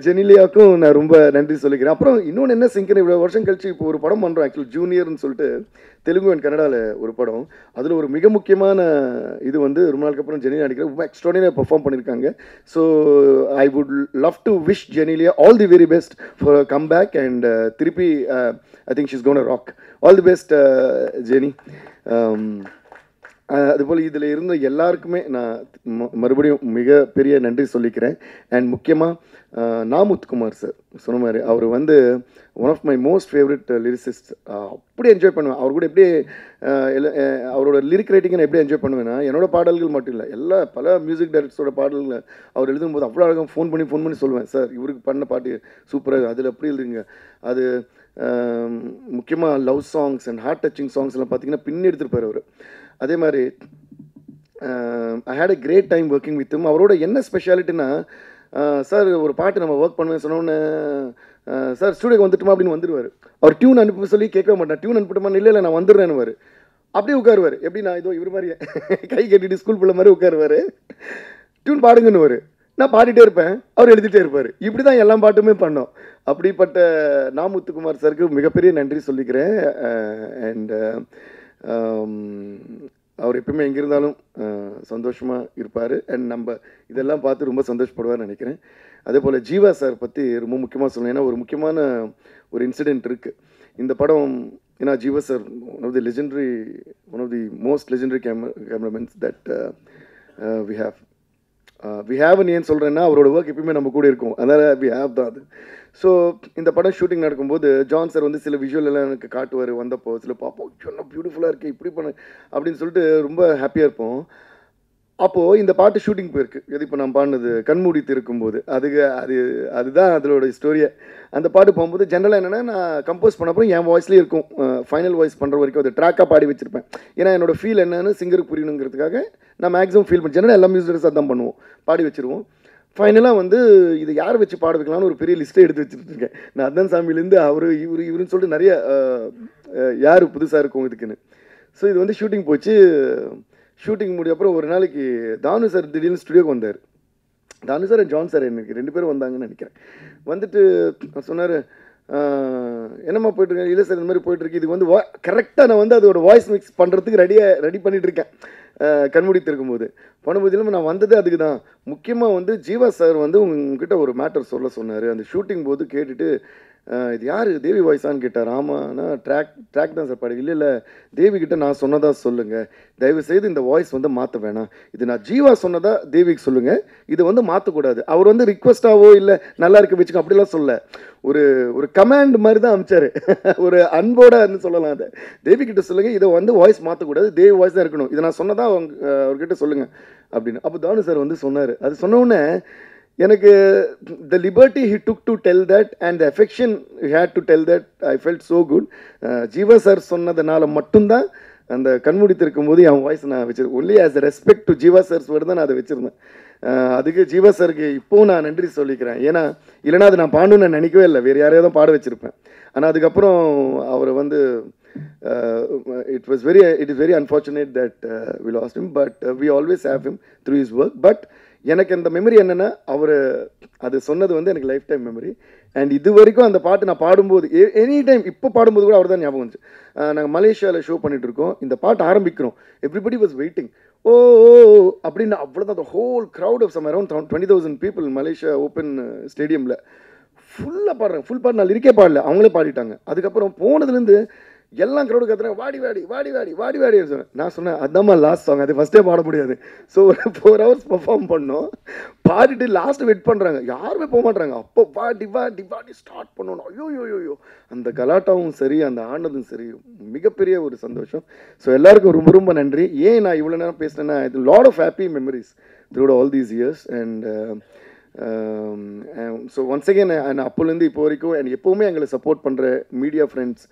ஜெனிலியாவுக்கும் நான் ரொம்ப நன்றி சொல்லிக்கிறேன். அப்புறம் இன்னொன்று என்ன சிங்கர், இவ்வளோ வருஷம் கழிச்சு இப்போ ஒரு படம் பண்ணுறோம் ஆக்சுவலி ஜூனியர்னு சொல்லிட்டு, தெலுங்கு அண்ட் கன்னடாவில் ஒரு படம். அதில் ஒரு மிக முக்கியமான இது வந்து ரொம்ப நாளுக்கு அப்புறம் ஜெனிலியா நடிக்கிற ரொம்ப எக்ஸ்ட்ராடினரியாக பெர்ஃபார்ம் பண்ணியிருக்காங்க. So I would love to wish Genelia all the very best for come back and திருப்பி I think she's gonna rock. All the best Genie. அதுபோல் இதில் இருந்த எல்லாருக்குமே நான் மறுபடியும் மிகப்பெரிய நன்றி சொல்லிக்கிறேன். அண்ட் முக்கியமாக முத்துக்குமார் சார் சொன்ன மாதிரி அவர் வந்து one of my most favourite lyricist. அப்படி என்ஜாய் பண்ணுவேன் அவர் கூட. எப்படி அவரோட லிரிக் ரைட்டிங்கை நான் எப்படி என்ஜாய் பண்ணுவேன்னா, என்னோடய பாடல்கள் மட்டும் இல்லை, பல மியூசிக் டைரக்டர்ஸோட பாடல்கள் அவர் எழுதும்போது அவ்வளோ அழகாக ஃபோன் பண்ணி சொல்லுவேன், சார் இவருக்கு பண்ண பாட்டு சூப்பராக, அதில் எப்படி எழுதுங்க, அது முக்கியமாக love songs and heart touching songs எல்லாம் பார்த்தீங்கன்னா பின்னி எடுத்துருப்பார் அவர். அதே மாதிரி I had a great time working with him. அவரோட என்ன ஸ்பெஷாலிட்டினா, சார் ஒரு பாட்டு நம்ம ஒர்க் பண்ணுவேன் சொன்னோன்னே, சார் ஸ்டூடியோக்கு வந்துட்டுமா அப்படின்னு வந்துடுவார். அவர் டியூன் அனுப்ப சொல்லி கேட்க மாட்டேன், டியூன் அனுப்பிட்டுமான்னு, இல்லை நான் வந்துடுறேன்னு அப்படியே உட்காருவார். எப்படி நான் இதோ இவர் மாதிரி கை கட்டிட்டு ஸ்கூல் பிள்ளை மாதிரி உட்காருவார். டியூன் பாடுங்கன்னு நான் பாடிட்டே இருப்பேன், அவர் எழுதிட்டே இருப்பார். இப்படி தான் எல்லா பாட்டுமே பண்ணோம். அப்படிப்பட்ட முத்துக்குமார் சாருக்கு மிகப்பெரிய நன்றி சொல்லிக்கிறேன். அண்ட் அவர் எப்பவுமே எங்கே இருந்தாலும் சந்தோஷமாக இருப்பார். அண்ட் நம்ம இதெல்லாம் பார்த்து ரொம்ப சந்தோஷப்படுவார்னு நினைக்கிறேன். அதே போல் ஜீவா சார் பற்றி ரொம்ப முக்கியமாக சொல்லணும். ஏன்னா ஒரு முக்கியமான ஒரு இன்சிடெண்ட் இருக்குது இந்த படம். ஏன்னா Jeeva sir one of the most legendary cameramens that we ஹேவ்னு ஏன் சொல்கிறேன்னா, அவரோட ஒர்க் எப்பயுமே நம்ம கூட இருக்கும், அதனால் வி ஹேவ் தான் அது. ஸோ இந்த படம் ஷூட்டிங் நடக்கும்போது ஜான் சார் வந்து சில விஷுவல் எல்லாம் எனக்கு காட்டுவார். வந்தப்போ சில பார்ப்போம், சொன்னால் பியூட்டிஃபுல்லாக இருக்குது, இப்படி பண்ண அப்படின்னு சொல்லிட்டு ரொம்ப ஹாப்பியாக இருப்போம். அப்போது இந்த பாட்டு ஷூட்டிங் போயிருக்கு. எது இப்போ நான் பாடினது கண்மூடி இருக்கும்போது அதுதான் அதோட ஸ்டோரியை. அந்த பாட்டு போகும்போது ஜென்ரலாக என்னென்னா, நான் கம்போஸ் பண்ண அப்புறம் என் வாய்ஸ்லேயே இருக்கும், ஃபைனல் வாய்ஸ் பண்ணுற வரைக்கும் அது ட்ராக்காக பாடி வச்சுருப்பேன். ஏன்னா என்னோட ஃபீல் என்னன்னு சிங்கருக்கு புரியணுங்கிறதுக்காக நான் மேக்ஸிமம் ஃபீல் பண்ணி, ஜென்ரலாக எல்லா மியூசிக்கர்ஸ் அதான் பண்ணுவோம், பாடி வச்சுருவோம். ஃபைனலாக வந்து இது யார் வச்சு பாட வைக்கலாம்னு ஒரு பெரிய லிஸ்ட்டை எடுத்து வச்சுட்டு இருக்கேன். நான் அதான் சாமியிலேருந்து இவருன்னு சொல்லிட்டு நிறைய யார் புதுசாக இருக்கும் இதுக்குன்னு. ஸோ இது வந்து ஷூட்டிங் போச்சு. ஷூட்டிங் முடிய அப்புறம் ஒரு நாளைக்கு தானு சார் திடீர்னு ஸ்டுடியோக்கு வந்தார். தானு சார் ஜான் சார் எனக்கு 2 பேரும் வந்தாங்கன்னு நினைக்கிறேன். வந்துட்டு சொன்னார், என்னம்மா போயிட்டுருக்கேன். இல்லை சார் இந்த மாதிரி போயிட்டுருக்கு. இது வந்து கரெக்டாக நான் வந்து அதோட வாய்ஸ் மிக்ஸ் பண்ணுறதுக்கு ரெடி பண்ணிகிட்டு இருக்கேன். கண்மூடித்து இருக்கும்போது பண்ணும்போது இல்லாமல் நான் வந்தது அதுக்கு தான். முக்கியமாக வந்து ஜீவா சார் வந்து உங்ககிட்ட ஒரு மேட்டர் சொன்னார். அந்த ஷூட்டிங் போது கேட்டுட்டு, இது யார் தேவி வாய்ஸான்னு கேட்டார். ஆமாண்ணா ட்ராக் தான் சார் பாடு. இல்லை தேவி கிட்ட நான் சொன்னதா சொல்லுங்கள், தயவுசெய்து இந்த வாய்ஸ் வந்து மாற்ற வேணாம், இது நான் ஜீவா சொன்னதா தேவிக்கு சொல்லுங்கள், இது வந்து மாற்றக்கூடாது. அவர் வந்து ரிக்வஸ்ட்டாவோ இல்லை நல்லா இருக்க வச்சுக்கோ அப்படிலாம் சொல்ல, ஒரு கமாண்ட் மாதிரி தான் அனுப்பிச்சாரு. ஒரு அன்போடன்னு சொல்லலாம். அதை தேவி கிட்ட சொல்லுங்கள், இதை வந்து வாய்ஸ் மாற்றக்கூடாது, தேவி வாய்ஸ் தான் இருக்கணும், இதை நான் சொன்னதா அவர்கிட்ட சொல்லுங்கள் அப்படின்னு. அப்போ தானு சார் வந்து சொன்னார். அது சொன்னோடனே எனக்கு the liberty he took to tell that and the affection he had to tell that, I felt so good. Jiiva sir சொன்னதுனால மட்டும்தான் அந்த கண்மூடித்திருக்கும் போது என் வாய்ஸ் நான் வச்சிருக்கேன். Only as a respect to Jiiva sir's word தான் நான் அதை வச்சுருந்தேன். அதுக்கு ஜீவா சாருக்கு இப்போவும் நான் நன்றி சொல்லிக்கிறேன். ஏன்னா இல்லைனா அது நான் பாடணும்னு நான் நினைக்கவே இல்லை, வேறு யாரையாவது பாட வச்சுருப்பேன். ஆனால் அதுக்கப்புறம் அவர் வந்து it is very unfortunate that we lost him, but we always have him through his work. But எனக்கு அந்த மெமரி என்னென்னா, அவர் அது சொன்னது வந்து எனக்கு லைஃப் டைம் மெமரி. அண்ட் இது வரைக்கும் அந்த பாட்டு நான் பாடும்போது எனி டைம் இப்போ பாடும்போது கூட அவர் தான் ஞாபகம் வந்துச்சு. நாங்கள் மலேசியாவில் ஷோ பண்ணிட்டு இருக்கோம், இந்த பாட்டு ஆரம்பிக்கிறோம், எவ்ரிபடி வாஸ் வெயிட்டிங், ஓ அப்படின்னு அவ்வளோதான். அந்த whole crowd of some around 20,000 people Malaysia open ஸ்டேடியமில் ஃபுல்லாக பாடுறாங்க. ஃபுல் பாட்டு நான் லிரிக்கே பாடல, அவங்களே பாடிட்டாங்க. அதுக்கப்புறம் போனதுலேருந்து எல்லாம் க்ரௌடு கத்துறாங்க, வாடி வாடி வாடி வாடி வாடி வாடின்னு சொன்னேன். நான் சொன்னேன், அதாம்மா லாஸ்ட் சாங், அது ஃபஸ்ட்டே பாட முடியாது. ஸோ ஒரு 4 hours பர்ஃபார்ம் பண்ணோம். பாடிட்டு லாஸ்ட் வெயிட் பண்ணுறாங்க, யாருமே போக மாட்டாங்க. அப்போ வாடி வாடி வாடி ஸ்டார்ட் பண்ணணும். ஐயோ அந்த கலாட்டாவும் சரி, அந்த ஆனதும் சரி, மிகப்பெரிய ஒரு சந்தோஷம். ஸோ எல்லாருக்கும் ரொம்ப ரொம்ப நன்றி. ஏன் நான் இவ்வளோ நேரம் பேசினேன்னா, இது lot of happy memories through all these years. And so once again அப்போலேருந்து இப்போ வரைக்கும் அண்ட் எப்போவுமே எங்களை சப்போர்ட் பண்ணுற மீடியா ஃப்ரெண்ட்ஸ்,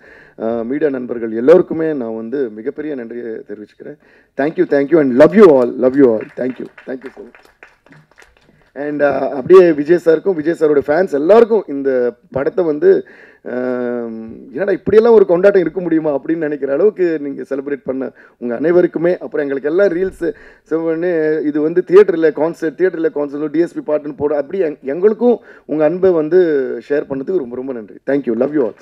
மீடியா நண்பர்கள் எல்லோருக்குமே நான் வந்து மிகப்பெரிய நன்றியை தெரிவிச்சுக்கிறேன். Thank you and love you all thank you so much. And அப்படியே விஜய் சாரோட ஃபேன்ஸ் எல்லாருக்கும் இந்த படத்தை வந்து என்னடா இப்படியெல்லாம் ஒரு கொண்டாட்டம் இருக்க முடியுமா அப்படின்னு நினைக்கிற அளவுக்கு நீங்கள் செலிப்ரேட் பண்ண உங்கள் அனைவருக்குமே, அப்புறம் எங்களுக்கு எல்லாம் ரீல்ஸு பண்ணி இது வந்து தியேட்டரில் கான்சர்ட் டிஎஸ்பி பாட்டுன்னு போட அப்படி எங்களுக்கும் உங்கள் அன்பை வந்து ஷேர் பண்ணதுக்கு ரொம்ப ரொம்ப நன்றி. Thank you, love you all.